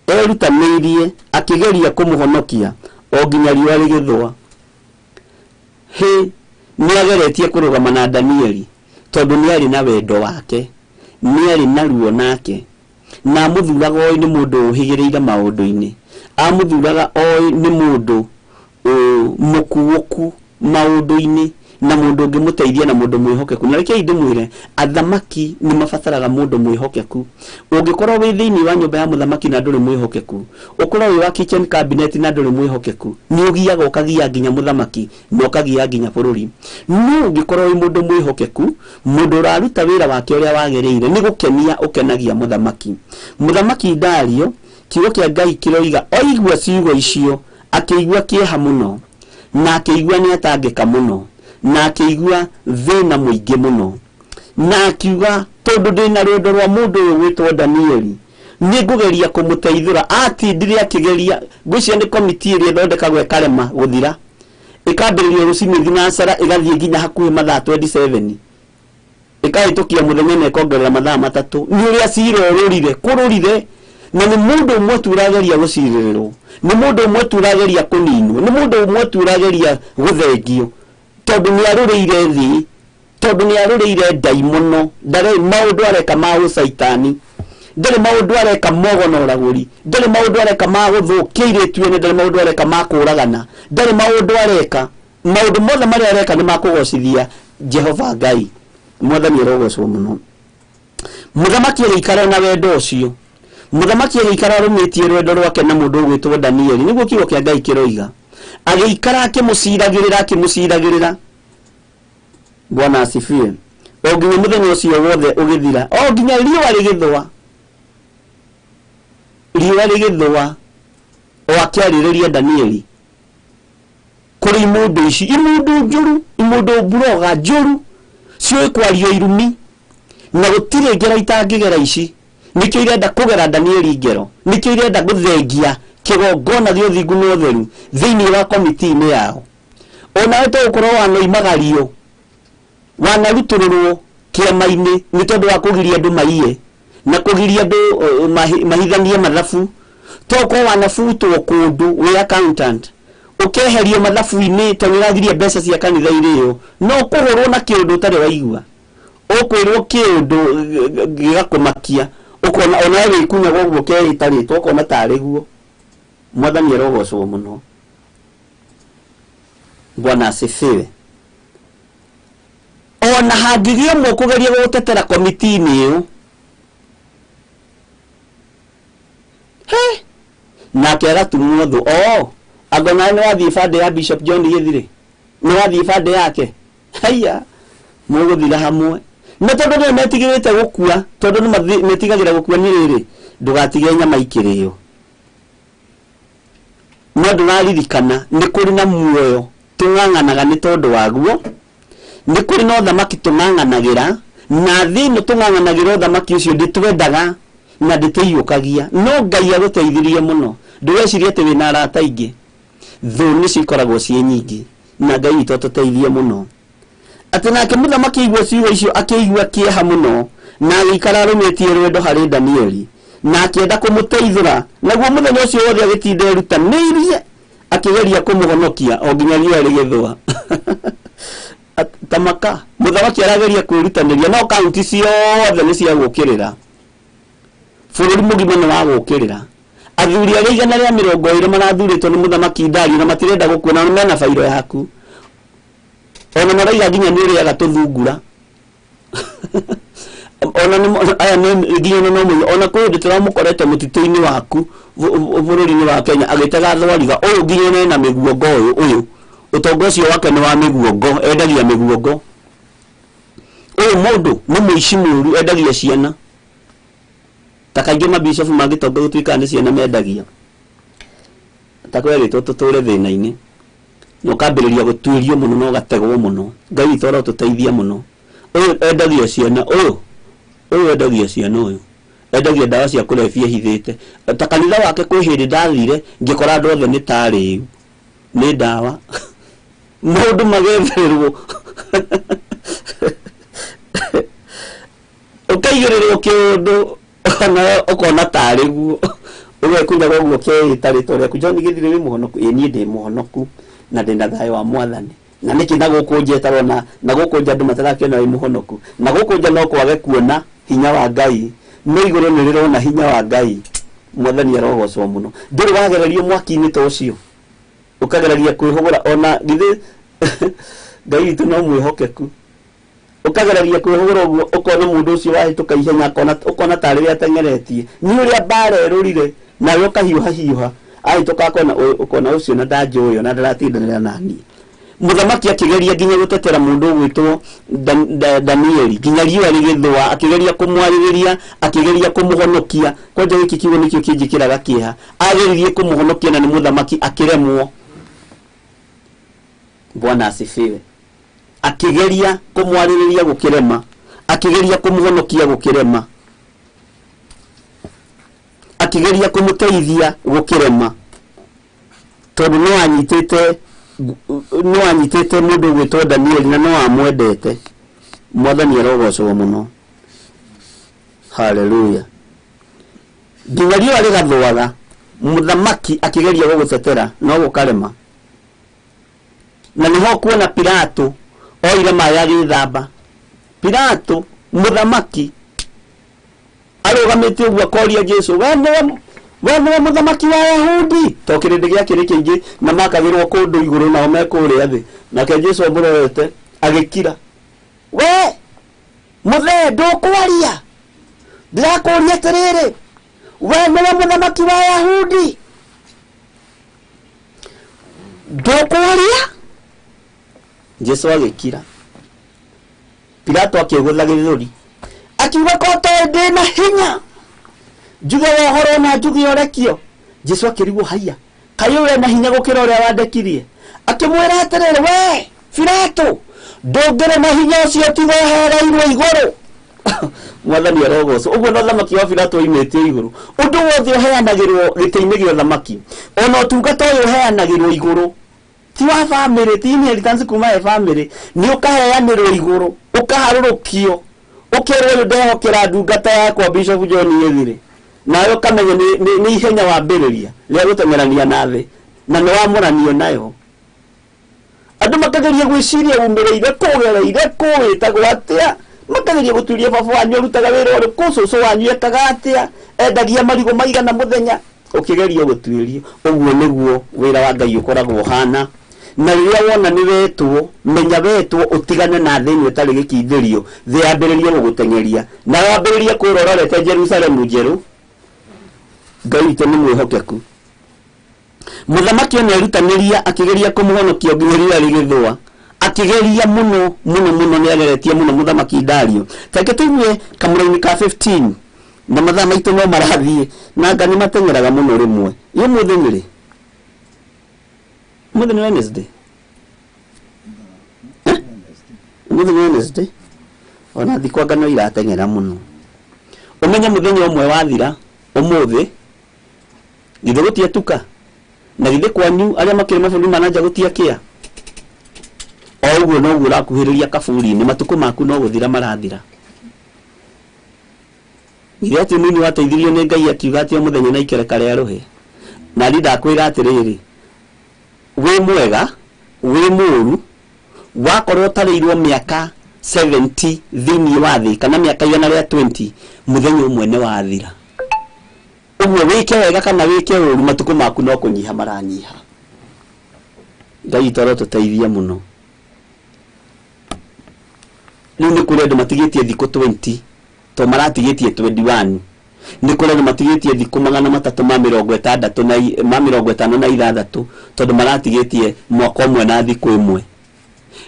S3: erutanĩirie akĩgeria kũmũhonokia o nginya riũa rĩgĩthũa. Nĩ ageretie kũrũgama na Danieli tondũ nĩ arĩ na wendo wake, nĩ arĩ na ruo nake na amũthuraga oĩ nĩ mũndũ ũhĩgĩrĩire maũndũ-inĩ, amũthuraga oĩ nĩ mũndũ mũkuũku maundu-ini na mundu ngimuteithia na mundu mwihokeku. Na reke ndimwire athamaki ni mabataraga mundu mwihokeku. Ungikorwo wi thiini wa nyumba ya muthamaki na nduri mwihokeku, ukorwo wi wa kitchen cabinet na nduri mwihokeku, ni ugiaga ukagia nginya muthamaki na ukagia nginya bururi. No ungikorwo wi mundu mwihokeku, mundu uraruta wira wake uria wagereire, ni gukenia ukenagia muthamaki. Muthamaki Dario kiugo kia Ngai kiroiga oigua ciugo icio akĩigua kieha muno na akĩigua ni atangĩka muno na akĩigua thĩna mũingĩ muno na akiuga tondu ndina rwendo rwa mundu uyu witwo Danieli ni ngugeria kumuteithura. Atindire akigeria ngwicia ni komiti ĩrĩa ĩthondekagwo ĩkarema guthira, ĩkambĩrĩria rũcinĩ thinacara ĩgathiĩ nginya hakuhĩ mathaa 27, ĩkahĩtũkia mũthenya na ĩkongerera mathaa matatũ. Ni ũrĩa cirorũrire kũrũrire, na ni mundu umwe turageria gucirirwo, ni mundu umwe turageria kuninwo, ni mundu umwe turageria guthengio, tondu ni aruriire thi, tondu ni aruriire ndai muno. Ndare maundu areka ma ucaitani, ndare maundu areka mogono raguri, ndare maundu areka ma guthukia iretu ene, ndare maundu areka ma kuragana, ndare maundu areka maundu mothe mari areka ni makugocithia Jehova Ngai. Mwathani arogocwo muno. Muthamaki agĩikara na wendo ũcio, muthamaki agĩikara arũmĩtie rwendo rwake na mũndũ ũgwĩtwo Danieli, nĩguo kiugo kĩa Ngai kĩroiga. Agĩikara akĩmũciragĩrĩra. Bwana asifiwe. O nginya mũthenya ũcio wothe ũgĩthira, o nginya riũa rĩgĩthũa, o akĩarĩrĩria Danieli kũrĩ imundu ici, imundu njũru, imundu mburoga njũru ciũĩ kwaria irumi, na gũtirĩ ngero itangĩgera ici. Nikio irenda kugera Danieli ngero, nikio irenda guthengia kigongona gĩa ũthingu na ũtheru thĩinĩ wa komiti-inĩ yao. Ona to ũkorwo wanoimagario, wanarutũrũrwo kĩama-inĩ nĩ tondũ wa kũgiria andũ maiye na kũgiria andũ mahithanie mathabu, to ũkorwo wanabutwo kũndũ wĩ accountant ũkeherio mathabu-inĩ tondũ ũragiria mbeca cia kanitha irĩo, no kũhũrwo na kĩũndũ ũtarĩ waigua, ũkwĩrwo kĩũndũ gĩgakũmakia, ukona ona wewe ikunya gwo keitaritwo ukona tarĩ guo. Mwathani arogocwo muno. Bwana asifiwe. Ona hangĩgĩa mũkũgeria gũtetera komiti-inĩ ĩyo, nake agatumwo thũ. Angona nĩ wathiĩ bande ya Bishop John Githiri, nĩ wathiĩ bande yake, haiya mũgũthira hamwe. Na tondu nĩ metigĩrĩte gũkua, tondu nĩ metigagĩra gũkua nĩ rĩrĩ, ndũgatige nyama ikĩrĩo. No ndũraririkana nĩ kũrĩ na muoyo tũng'ang'anaga nĩ tondu waguo, nĩ kũrĩ na ũthamaki tũng'ang'anagĩra, na thĩinĩ tũng'ang'anagĩra ũthamaki ũcio ndĩtwendaga na ndĩtĩiyũkagia. No Ngai agũteithirie mũno, ndũreciria atĩ wĩna arata aingĩ, thũ nĩ cikoragwo ciĩ nyingĩ, na Ngai witũ atũteithie mũno. Atĩ nake muthamaki aigua ciugo icio akĩigua kĩeha mũno, na agĩikara arũmĩtie rwendo harĩ Danieli, na akĩenda kũmũteithũra. Naguo mũthenya ũcio wothe agĩtinda erutanĩirie akĩgeria kũmũhonokia o nginya riũa rĩgĩthũa. Tamaka muthamaki arageria kwĩrutanĩria, no kaunti ciothe nĩ cia gũkĩrĩra, bũrũri mũgima nĩ wa gũkĩrĩra. Athuri arĩa 120 marathurĩtwo nĩ muthamaki Dario na matirenda gũkuona, nĩ mena bairo yaku. Ona maraiga nginya nĩ ũrĩaga tũthungura. Ona aya nĩ nginya no mũno, ona kũndũ tũramũkorete mũtitũ-inĩ waku bũrũri-inĩ wa Kenya agĩtega thwariga ũyũ nginya na mĩguongo ũyũ ũtonga ũcio wake nĩ wa mĩguongo, endagia mĩguongo. Ũyũ mũndũ nĩ mũici mũũru, endagia ciana. Ta kaingĩ mabishofu mangĩtonga gũtuĩka nĩ ciana mendagia. Ta kwĩrĩtwo tũtũre thĩna-inĩ, no kambĩrĩria gũtuĩrio mũno no gategwo mũno. Ngai witũ arotũteithia mũno. Ũyũ endagia ciana, ũyũ endagia ciana, ũyũ endagia ndawa cia kũrebia hithĩte. Ta kanitha wake kwĩ hĩndĩ ndathire ngĩkora andũ othe nĩ tarĩ nĩ ndawa, mũndũ magetherwo ũkaigĩrĩrwo kĩũndũ ona ũkona tarĩ guo, ũgekunda gũguo kĩĩtarĩtwo rĩaku. John Githiri wĩ mũhonoku? Ĩ niĩ ndĩ mũhonoku na ndĩna thayũ wa Mwathani. Na nĩkĩ na gũkũ njetarwo na gũkũ nja andũ matarakĩona wĩ mũhonoku, na gũkũ nja no kwage kuona hinya wa Ngai, no igũrũ nĩ rĩrona hinya wa Ngai. Mwathani arogocwo mũno. Ndũrĩ wagererio mwaki-inĩ ta ũcio, ũkagereria kwĩhũgũra. Ona githĩ ngai itu no mwihokeku ukageragia kwihugura uguo ukona mundu ucio wahituka ihenya ukona tari ria tengeretie ni uria bare rurire nawe ukahiuha ahituka ukona ucio na ndajoyo na ndaratindanira nani muthamaki akigeria ginya gutetera mundu gwitwo Danieli ginya riwa rigithwa akigeria kumwaririria akigeria kumuhonokia kwanja giki kigo nikio kinjikiraga kieha ageririe kumuhonokia na ni muthamaki akiremwo Bwana asifiwe akigeria kumwaririria gukirema akigeria kumuhonokia gukirema akigeria kumuteithia gukirema tondu no anyitete mundu gwitwo Danieli na no amwendete mwathani arogocwo muno haleluya nginyario ari gathwaga muthamaki akigeria gugutetera no gukarema na niho kuona Pilato oire maya githamba Pilato muthamaki arugamite uguo koria Jesu wano muthamaki wa Yahudi tokirinde giake rikingi na makagirwo kundu iguru na omekuri athi nake Jesu omurorete agikira we muthe ndukwaria ndirakuria tiriri we niwe muthamaki wa Yahudi ndukwaria Jesu agikira Pilato akigutha githuri akiuga ko tende na hinya njuge wohoro na njuge orekio Jesu akirigwo haya kayo we na hinya gukira uria wandekirie akimwira atiriri we Pilato ndongere na hinya ucio tigo hereirwo iguru mwathani arogocwo uguo no thamaki wa Pilato imete iguru undu wothe uheanagirwo gitiini gio thamaki ona utungata uyu uheanagirwo iguru ti wa family ti inheritance kuma ya family ni ukaheanirwo iguru ukaharurukio ukirwo ndehokera ndungata yakwa Bishop John Githiri nayo kamenye ni ihenya wa mbiriria ria gutengerania nathi na no wamuranio nayo andu makageria gwiciria umireire kugereire kuita gwatia makageria guturia baba wanyu rutaga wira uri kucucu wanyu ekaga atia endagia marigo maigana muthenya ukigeria gutuiria uguo niguo wira wa Ngai ukoragwo hana na riria wona ni wetwo menya wetwo utigane na thini utari gikithirio thi ambiririe gugutengeria na wambiririe kurororete Jerusalemu njeru Ngai te ni mwihokeku muthamaki ona erutaniria akigeria kumuhonokia nginya rigithwa akigeria muno ni ageretie muno muthamaki Dario take tuimwe kamuraini ka 15 na mathaa maitu no marathie na ngani matengeraga muno rimwe iyo muthengere muthenya Wednesday Wednesday ona thikwa ngano iratengera muno umenye muthenya umwe wathira umuthi githe gutia tuka na githe kwanyu aria makire maburi mananja gutia kia oguo no gura kuhiriria kaburi ni matuko maku no guthira marathira githe ati nini wateithirio ni Ngai akiuga ati muthenya na ikereka ria ruhe na ndakwira atiriri we mwega we muru wakorwo tarirwo miaka 70 thini wathi kana miaka 120 muthenya umwe ne wathira uguo wike wega kana wike uru matuko maku no kunyiha maranyiha Ngai toro tuteithia muno ni kure ndo matigitie thiko 20 to maratigitie 21 ni kure ndo matigitie thiko 360 na 56 tondu maratigitie mwaka umwe na thiko imwe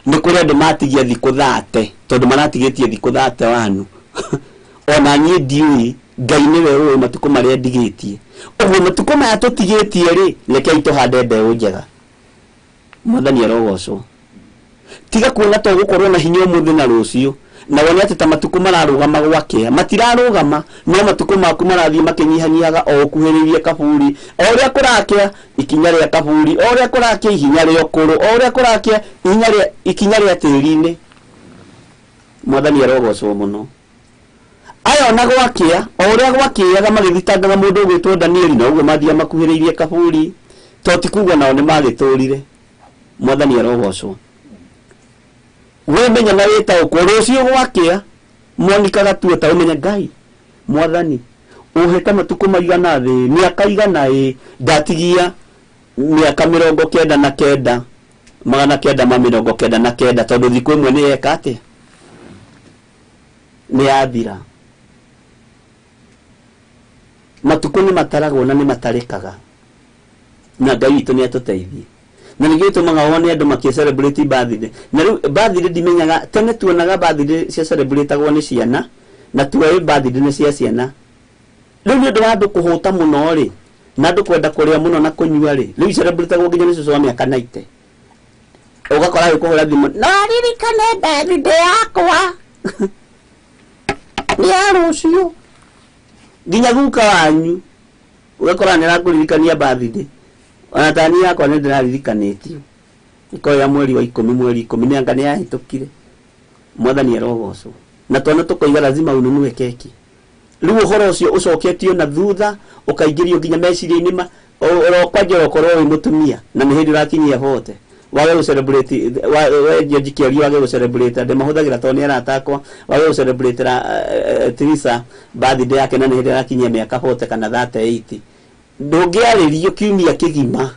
S3: ni kure ndo matigia thiko 30 tondu maratigitie thiko 30 ona nyi ndiui Ngai niwe uwe matuko maria ndigitie uguo matuko maya tutigitie ri reke ituhande mbeu njega mwathani arogocwo tiga kuona to gukorwo na hinya umuthi na rucio na wone ati ta matuko mararugama gwake matirarugama no matuko maku marathie makinyihanyiaga o kuhiririe kaburi o ria kurakia ikinya ria kaburi o ria kurakia ihinya ria okuru o ria kurakia ikinya ria tirine mwathani arogocwo muno aya ona gwakia o ria gwakiaga magithitangaga mundu gwitwo Danieli na uguo mathia makuhiririe kaburi to tikugwa nao ni magiturire mwathani arogocwo we menya na wita ukoro ucio gwakia monikaga tu ta umenya Ngai mwathani uheta matuko maigana thi miaka igana ndatigia miaka 99 magana kenda ma mĩrongo kenda na kenda tondu thikũ ĩmwe nĩ yeka atĩa nĩ yathira. Matukũ nĩ mataragwo na nĩ matarĩkaga, na Ngai witũ nĩ atũteithie. Na nĩ gĩtũmaga wone andũ makĩ celebrate birthday. Na rĩu birthday ndimenyaga tene tuonaga birthday cia celebrateagwo nĩ ciana na tuoe birthday nĩ cia ciana. Rĩu nĩ ũndũ wa andũ kũhũta mũno rĩ, na andũ kwenda kũrĩa mũno na kũnyua rĩ, rĩu celebrateagwo nginya nĩ cũcũ wa mĩaka 90. Ugakora gĩkũhũra thimũ, no ririkane birthday yakwa nĩ ya rũciũ. Nginya guka wanyu ugakora nĩ arakũririkania birthday. Ona tani yakwa nĩ ndĩraririkanĩtio. Ikoya mweri wa 10 mweri 10 nĩ anga nĩ yahĩtũkire. Mwathani arogocwo. Na twana tũkoiga lazima ununue keki. Rĩu ũhoro ũcio ũcoketio na thutha ũkaingĩrio nginya meciria-inĩ ma ũrokwanja ũkorwo wĩ mũtumia na nĩ hĩndĩ ũrakinyia hote. Wage gũ celebrate we George wage gũ celebrate ndĩ mahũthagĩra tondũ nĩ aratakwa wage gũ celebrate Teresa birthday yake na nĩ hĩndĩ arakinyia mĩaka hote kana 38. Ndũngĩarĩrio kiumia kĩgima.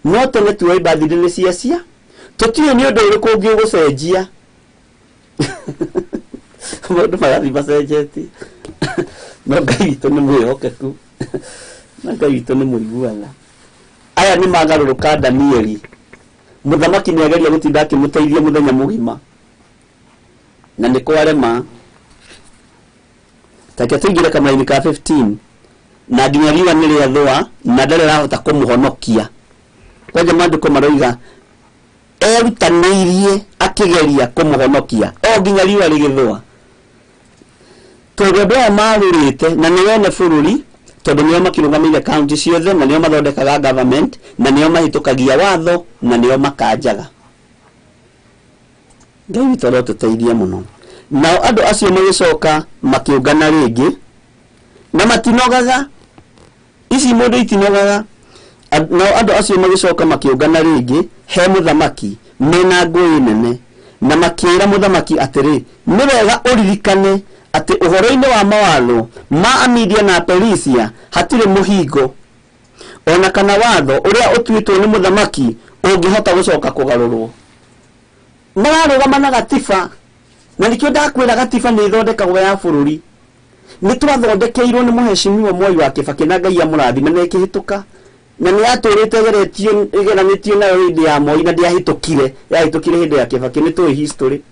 S3: No tene tuoe birthday nĩ cia cia. Tũtiũĩ nĩ ũndũ ũrĩkũ ũngĩgũcenjia. Mũndũ magathi macenjetie. No Ngai witũ nĩ mwĩhokeku. Na Ngai witũ nĩ mũiguana. Aya nĩ magarũrũka Danieli. Mũthamaki nĩ ageria gũtinda akĩmũteithia mũthenya mũgima. Na nĩ kwarema. Take tũingĩre kamũra-inĩ ka 15. Na nginya riũa nĩ rĩathũa na ndarĩ rahota kũmũhonokia. Kwanja maandĩko maroiga erutanĩirie akĩgeria kũmũhonokia o nginya riũa rĩgĩthũa. Tondũ andũ aya marũrĩte na nĩ wene bũrũri tondũ nĩo makĩrũgamĩrĩire kaunti ciothe na nĩo mathondekaga government na nĩo mahĩtũkagia watho na nĩo makanjaga. Ngai witũ arotũteithia mũno. Nao andũ acio magĩcoka makĩũngana rĩngĩ na matinogaga. Ici mũndũ itinogaga. Nao andũ acio magĩcoka makĩũngana rĩngĩ he mũthamaki mena ngũĩ nene na makĩĩra mũthamaki atĩrĩ, nĩ wega ũririkane atĩ ũhoro-inĩ wa mawatho ma Amedia na Perisia hatirĩ mũhingo ona kana watho ũrĩa ũtuĩtwo nĩ mũthamaki ũngĩhota gũcoka kũgarũrwo. Mararũgama na gatiba na nĩkĩo ndakwĩra gatiba nĩ ĩthondekagwo ya bũrũri. Nĩ twathondekeirwo nĩ mũheshimiwa Mwai wa Kibaki na Ngai amũrathime na ĩkĩhĩtũka na nĩ atũrĩte ĩgeranĩtio nayo hĩndĩ ya Moi na ndĩahĩtũkire hĩndĩ ya Kibaki. Nĩ tũĩ history.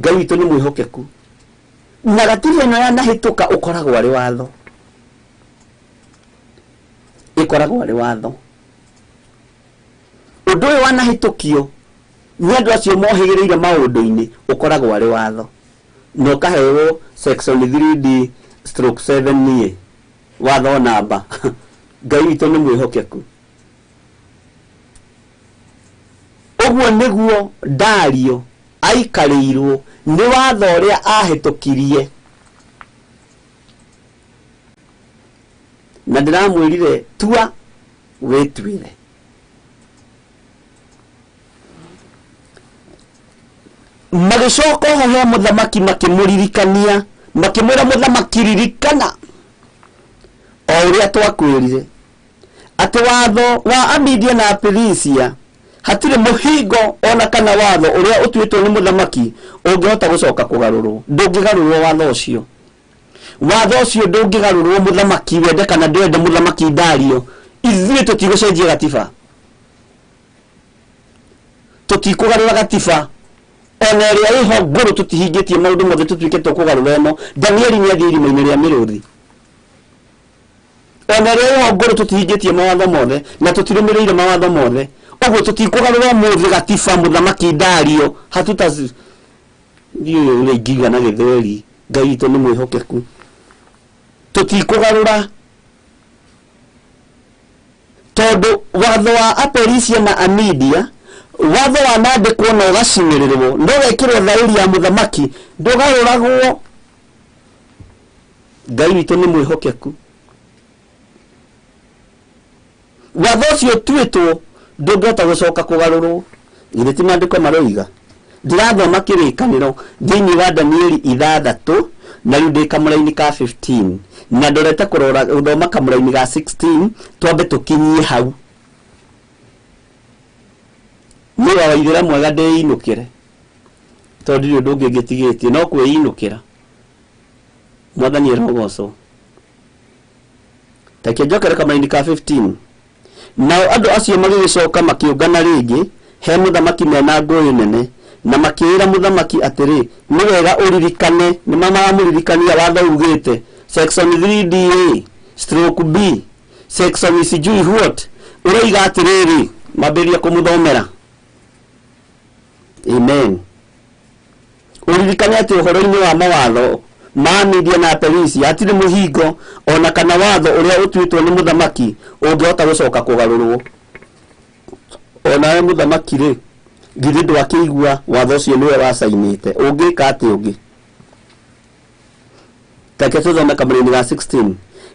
S3: Ngai witũ nĩ mwĩhokeku. Na gatiba ĩno yanahĩtũka ũkoragwo arĩ watho. Ĩkoragwo arĩ watho. Ũndũ ũyũ wanahĩtũkio nĩ andũ acio mohĩgĩrĩire maũndũ-inĩ ũkoragwo arĩ watho. No kaheo section 3D/7 niĩ watho namba. Ngai witũ nĩ mwĩhokeku. Ũguo nĩguo Dario aikarĩirwo nĩ watho ũrĩa ahĩtũkirie. Na ndĩramwĩrire tua wĩtuĩre. Magĩcoka ho he mũthamaki makĩmũririkania makĩmwĩra mũthamaki ririkana o ũrĩa twakwĩrire atĩ watho wa Amedia na Perisia hatirĩ mũhingo ona kana watho ũrĩa ũtuĩtwo nĩ mũthamaki ũngĩhota gũcoka kũgarũrwo. Ndũngĩgarũrwo watho ũcio. Watho ũcio ndũngĩgarũrwo mũthamaki wende kana ndwende mũthamaki Dario. Ithuĩ tũtigũcenjia gatiba. Tũtikũgarũra gatiba. Ona ĩrĩa ĩho ngũrũ tũtihingĩtie maũndũ mothe tũtuĩke tũkũgarũra ĩno. Danieli nĩ athiĩ irima-inĩ rĩa mĩrũthi. Ona ĩrĩa ĩho ngũrũ tũtihingĩtie mawatho mothe na tũtirũmĩrĩire mawatho mothe. Ũguo tũtikũgarũra mũthĩ gatiba mũthamaki Dario. Hatutazi ndiyo ũrĩa ingiuga na gĩthweri. Ngai witũ nĩ mwĩhokeku. Tũtikũgarũra tondũ watho wa Aperisia na Amedia watho wanandĩkwo na ũgacinĩrĩrwo no wekĩrwo thaĩri ya mũthamaki ndũgarũragwo. Ngai witũ nĩ mwĩhokeku. Watho ũcio tuĩtwo ndũngĩhota gũcoka kũgarũrwo. Githĩ ti maandĩko maroiga. Ndĩrathoma kĩrĩkanĩro thĩinĩ wa Danieli 6 na rĩu ndĩ kamũra-inĩ ka 15 na ndorete gũthoma kamũra-inĩ ga 16 twambe tũkinyie hau. ni wa waithira mwega ndeinukire tondu ndio ndungi ngitigitie no kwinukira mwathani erogoco take jokere kama indika 15 nao andu acio magicoka makiungana ringi he muthamaki mena ngoyi nene na makira muthamaki atiri ni wega uririkane ni mama muririkania watho ugite section 3D stroke B section sijui what ureiga atiriri maberia kumuthomera amen uririkane ati uhoro-ini wa mawatho ma media na polisi atiri muhingo ona kana watho uria utwitwo ni muthamaki ungihota gucoka kugarurwo ona muthamaki ri githĩ ndwakĩigua watho ũcio nĩwe wacainĩte ũngĩka atĩ ũngĩ take tũthome kamũrĩ-inĩ ga 16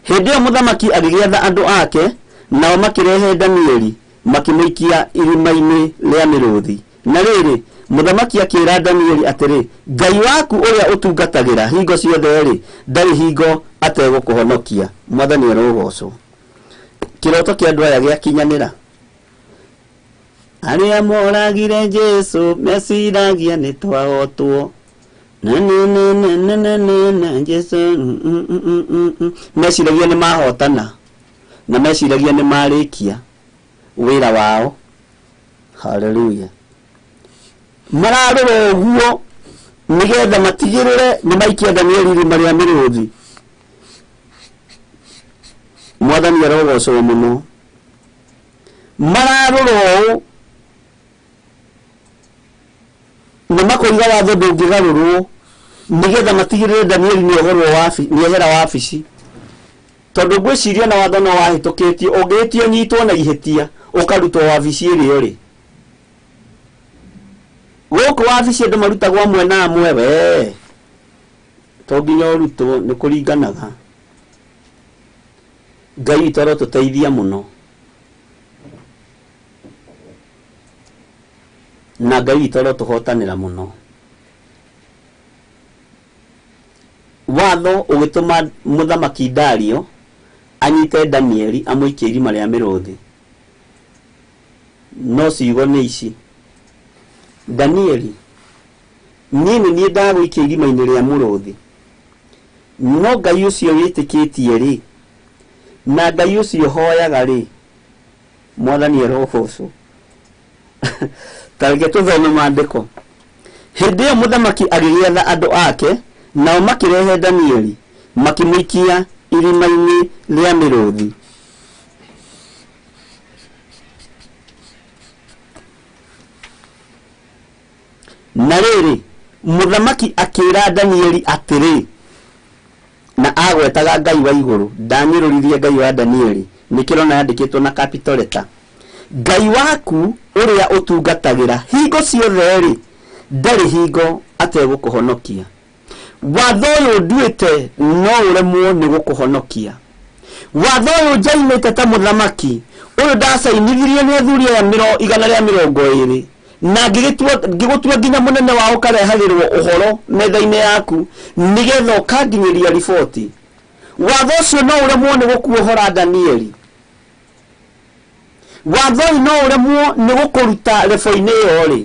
S3: hĩndĩ ĩyo mũthamaki agĩgĩatha andũ ake nao makĩrehe Danieli makĩmũikia irima-inĩ rĩa mĩrũthi na rĩrĩ mũthamaki akĩĩra Danieli atĩrĩ Ngai waku ũrĩa ũtungatagĩra hingo ciothe rĩ ndarĩ hingo ategũkũhonokia mwathani erogocwo kĩroto kĩa andũ aya gĩakinyanĩra aria moragire Jesu mesiragia ni twahotwo na Jesu mesiragia ni mahotana na mesiragia ni marikia wira wao haleluya mararora uguo nigetha matigirire ni maikia Danieli irima ria mĩrũthi mwathani arogocwo muno mararora namakoiga watho ndũngĩgarũrwo nigetha matigirire Danieli ni ohera wabici tondu ngwĩciria na watho no wahĩtũkĩtio ũngĩtio nyitwo na ihĩtia ũkarutwo wabici ĩrĩa ĩrĩ gũkũ wabici andũ marutagwo amwe na amwe we to nginya ũrutwo nĩ kũringanaga Ngai witũ arotũteithia mũno na Ngai witũ arotũhotanĩra mũno watho ũgĩtũma mũthamaki Dario anyite Danieli amũikie irima rĩa mĩrũthi no ciugo nĩ ici Danieli niĩ ndagũikia irima-inĩ rĩa mũrũthi no Ngai ũcio wĩtĩkĩtie rĩ na Ngai ũcio hoyaga rĩ mwathani erogocwo tareke tuthome maandĩko hĩndĩ ĩyo mũthamaki agĩgĩatha andũ ake nao makĩrehe Danieli makĩmũikia irima-inĩ rĩa mĩrũthi na rĩrĩ mũthamaki akĩĩra Danieli atĩrĩ na agwetaga Ngai wa igũrũ ndanyũrũririe Ngai wa Danieli nĩkĩrona yandĩkĩtwo na capital letter Ngai waku ũrĩa ũtungatagĩra hingo ciothe rĩ ndarĩ hingo ategũkũhonokia watho ũyũ nduĩte no ũremwo nĩ gũkũhonokia watho ũyũ njainĩte ta mũthamaki ũyũ ndacainithirie nĩ athuri aya 120 na ngĩgũtua nginya mũnene wao ũkarehagĩrwo ũhoro metha-inĩ yaku nĩgetha ũkanginyĩria riboti watho ũcio no ũremwo nĩ gũkuohora Danieli watho no ũremwo nĩ gũkũruta rebo-inĩ ĩyo rĩ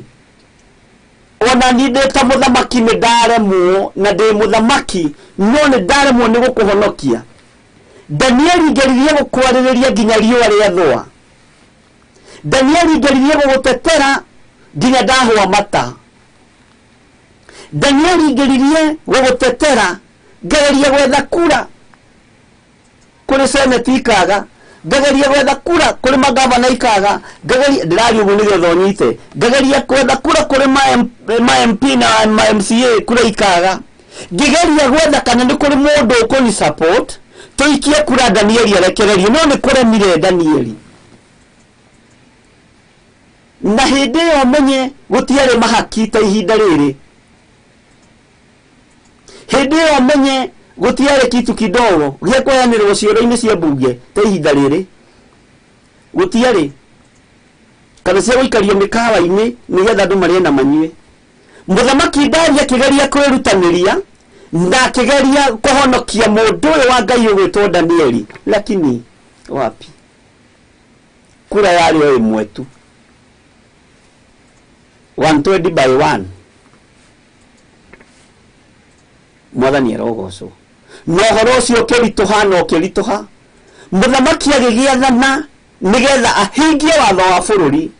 S3: ona niĩ ndĩ ta mũthamaki nĩ ndaremwo na ndĩ mũthamaki no nĩ ndaremwo nĩ gũkũhonokia Danieli ngeririe gũkwarĩrĩria nginya riũa rĩathũa Danieli ngeririe gũgũtetera nginya ndahũa mata Danieli ngeririe gũgũtetera ngageria gwetha kura kũrĩ seneti ikaga ngageria gwetha kura kũrĩ magavana ikaga ngageria ndĩraria ũguo nĩgetha ũnyite ngageria gwetha kura kũrĩ ma MP na ma MCA kura ikaga ngĩgeria gwetha kana nĩ kũrĩ mũndũ ũkũni support tũikie kura Danieli arekererio no nĩ kũremire Danieli na hĩndĩ ĩyo menye gũtiarĩ mahaki ta ihinda rĩrĩ hĩndĩ ĩyo menye gũtiarĩ kitu kidogo gĩa kũheanĩrwo ciũra-inĩ cia mbunge ta ihinda rĩrĩ gũtiarĩ kana cia gũikario mĩkawa-inĩ nĩgetha andũ marĩe na manyue mũthamaki Dario akĩgeria kwĩrutanĩria na akĩgeria kũhonokia mũndũ ũyũ wa Ngai ũgwĩtwo Danieli lakini wapi kura yarĩ o ĩmwe tu 120 by 1 mwathani arogocwo no horo ucio kirituha no kirituha muthamaki agigiathana nigetha ahingie watho wa bururi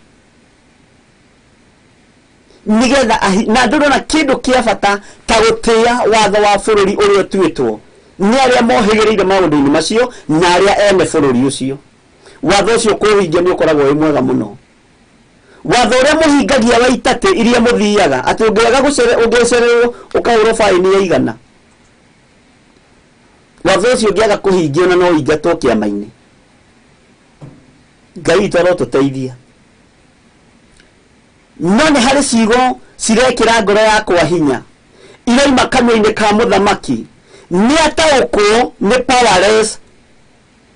S3: nigetha na ndurona kindu kia bata ta gutia watho wa bururi uria twitwo ni aria mohigereire maundu-ini macio na aria ene bururi ucio watho ucio kuhingia ni ukoragwo wi mwega muno watho uria muhingagia wa itate iria muthiaga ati ungiaga ungecererwo ukahurwo faini ya igana watho ucio ungiaga kuhingio na no ingatwo kiama-ini Ngai toro tuteithia no ni hari cigo cirekira ngoro yakwa hinya iraima kanua-ini ka muthamaki ni ataukwo ni powerless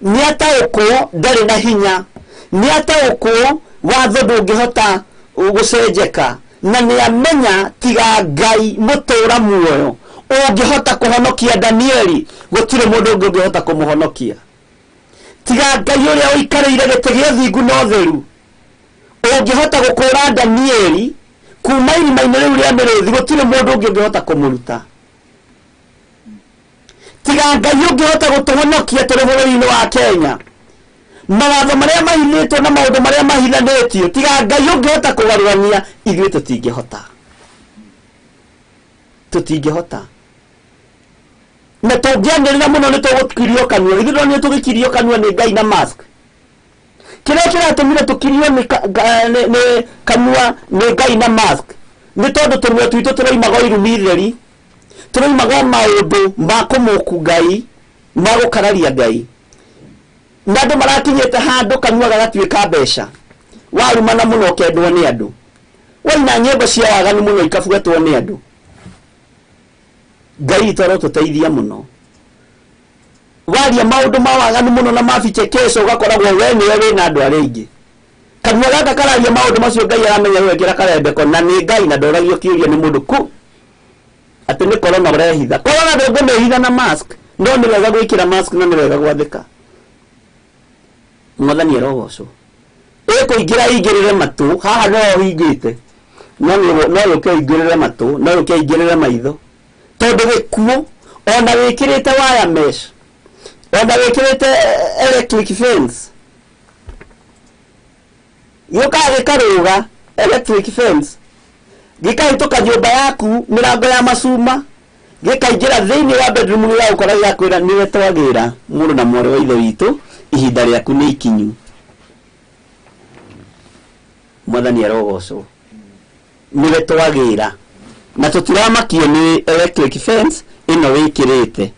S3: ni ataukwo ndari na hinya ni ataukwo watho ndungihota gucenjeka na ni amenya tiga Ngai mutura muoyo ungihota kuhonokia Danieli gutire mundu ungihota kumuhonokia tiga Ngai uria uikareire gite gia thingu no theru ungihota gukura Danieli kuma irima-ini riu ria mirithi gutire mundu ungihota kumuruta tiga Ngai ungihota gutuhonokia turi bururi-ini wa Kenya mawatho maria mahinitwo na maundu maria mahithanitio tiga Ngai ungihota kugarurania ithuĩ tutingihota na tungianirira muno ni tugukirio kanua ithuĩ ni tugikirio kanua ni Ngai na mask kiria kiratumire tukirio ni kanua ni Ngai na mask ni tondu tumwe twitu turaimaga irumi theri turaimaga maundu ma kumuku Ngai ma gukararia Ngai na andu marakinyete handu kanua gagatuika mbeca warumana muno kendwo ni andu waina nyembo cia waganu muno ikabuatwo ni andu Ngai toro tuteithia muno waria maundu ma waganu muno na mafiche kesho ugakoragwo we niwe wina andu aria ingi kanua gaka kararia maundu macio Ngai aramenya wekira karembeko na ni Ngai na ndoragio kiuria ni mundu ku ati ni corona urehitha corona ndungumehitha na mask no ni wega gwikira mask na ni wega gwathika mwathani arogocwo ikuingira ingirire matu haha no hingite no ukiingirire matu no ukiingirire maitho tondu gikuo ona wikirite wire mesh ona wikirite electric fence yoka gikaruga electric fence gikahituka nyumba yaku mirango ya macuma gikaingira thiini wa bedroom ya ukora yakwira niwe twagira mundu na mwari wa ithe witu ihinda riaku ni ikinyu mwathani arogocwo niwe twagira na tutiramakio ni electric fence ino wikirite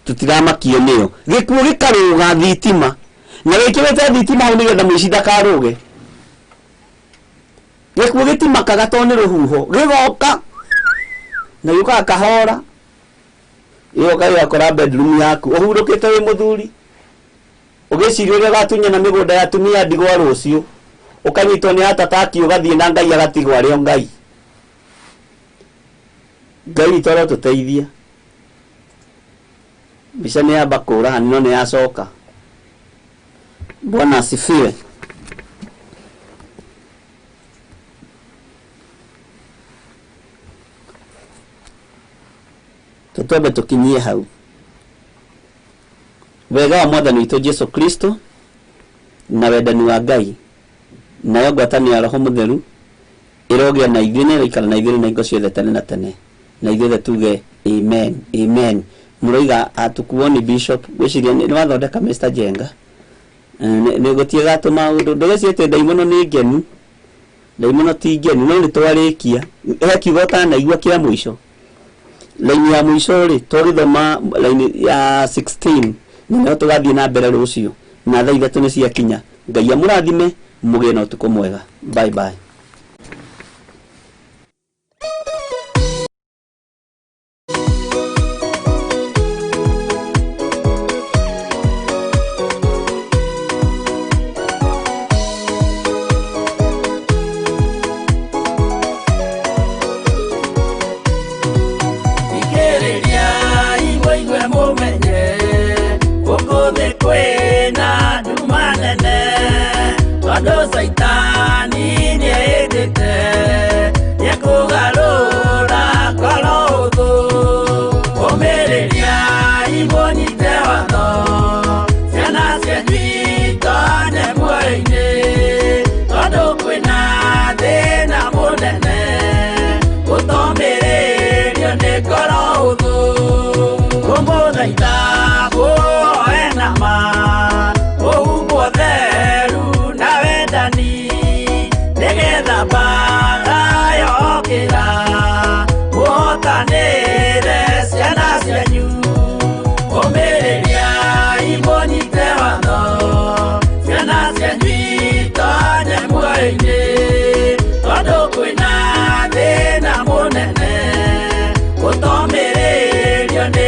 S3: tutiramakio niyo gikuo gikaruga thitima na wikirite thitima hau nigetha muici ndakaruge gikuo gitimakaga to ni ruhuho gigoka na yuka kahora yoka yakora bedroom yaku uhurukite wi muthuri ugiciria gatunya na migunda ya tumia ndigwa rucio ukanyitwo ni atataki ugathie na Ngai agatigwa rio Ngai toro tuteithia bisha ni aba kura no ni asoka Bwana asifiwe tutobe tukinyie hau wega wa mwathani witu Jesu Kristo na wendani wa Ngai nayo ngwatanio ya Roho Mutheru irogia na ithuĩ nĩ ĩroikara na ithuĩ na ingo ciothe tene na tene na ithuĩ tuge amen amen muroiga atukuo ni bishop gwiciria ni wathondeka Mr Jenga ni gutie gato maundu ndogeciete ndaimono ni ngenu ndaimono ti ngenu no ni twarikia ekiugo ta na igua kia mwisho laini ya mwisho ri twagithoma laini ya 16 nĩho tugathie na mbere rucio na thaa ithatũ nĩ ciakinya Ngai amũrathime mũgĩe na ũtukũ mwega bye bye
S2: Saitani ni edete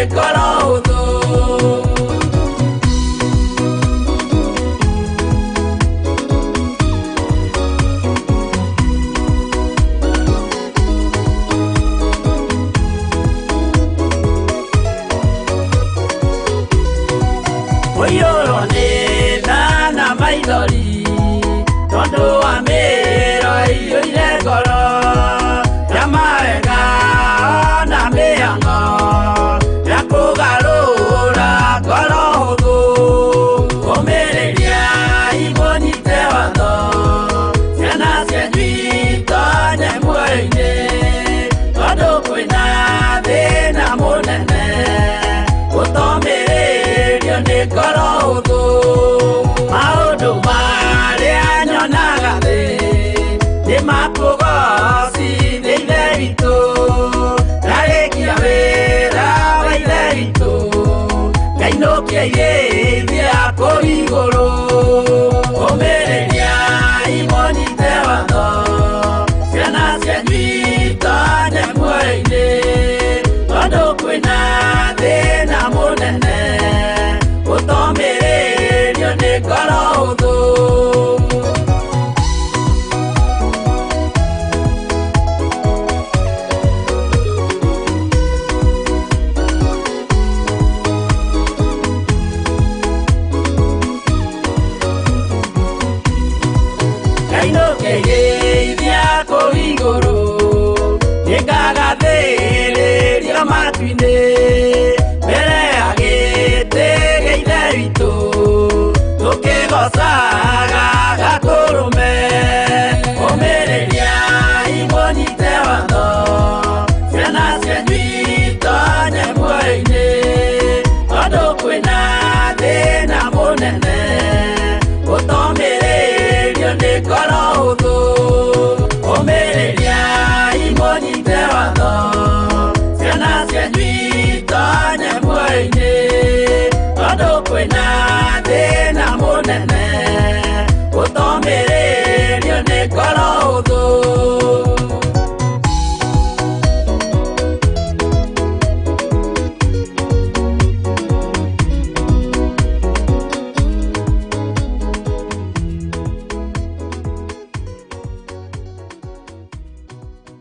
S2: ngoro hũthũ. Mũiyũrwo nĩ tha na maithori tondũ wa mĩĩro ĩiyũire ngoro ya mawega ona mĩhang'o ya kũgarũra ngoro hũthũ. Ũmĩrĩria imũnyite watho ciana cianyu itonye muoyo-inĩ tondũ kwĩna thĩna mũnene gũtomĩrĩrio nĩ ngoro hũthũ. Maũndũ marĩa nyonaga thĩ nĩ makũgocithia Ithe witũ, ndarĩkia wĩra wa Ithe witũ ngainũkia igĩthia kũu igũrũ. Ũmĩrĩria imũnyite watho ciana cianyu itonye muoyo-inĩ tondũ kwĩna thĩna mũnene gũtomĩrĩrio nĩ ngoro hũthũ. Ngainũkia igĩthia kũu igũrũ nĩngagathĩrĩrio matu-inĩ mbere ya gĩtĩ gĩa Ithe witũ tũkĩgocaga Gakũrũme. Ũmĩrĩria imũnyite watho ciana cianyu itonye muoyo-inĩ tondũ kwĩna thĩna mũnene gũtomĩrĩrio nĩ ngoro hũthũ. Ũmĩrĩria imũnyite watho ciana cianyu itonye muoyo-inĩ tondũ kwĩna thĩna mũnene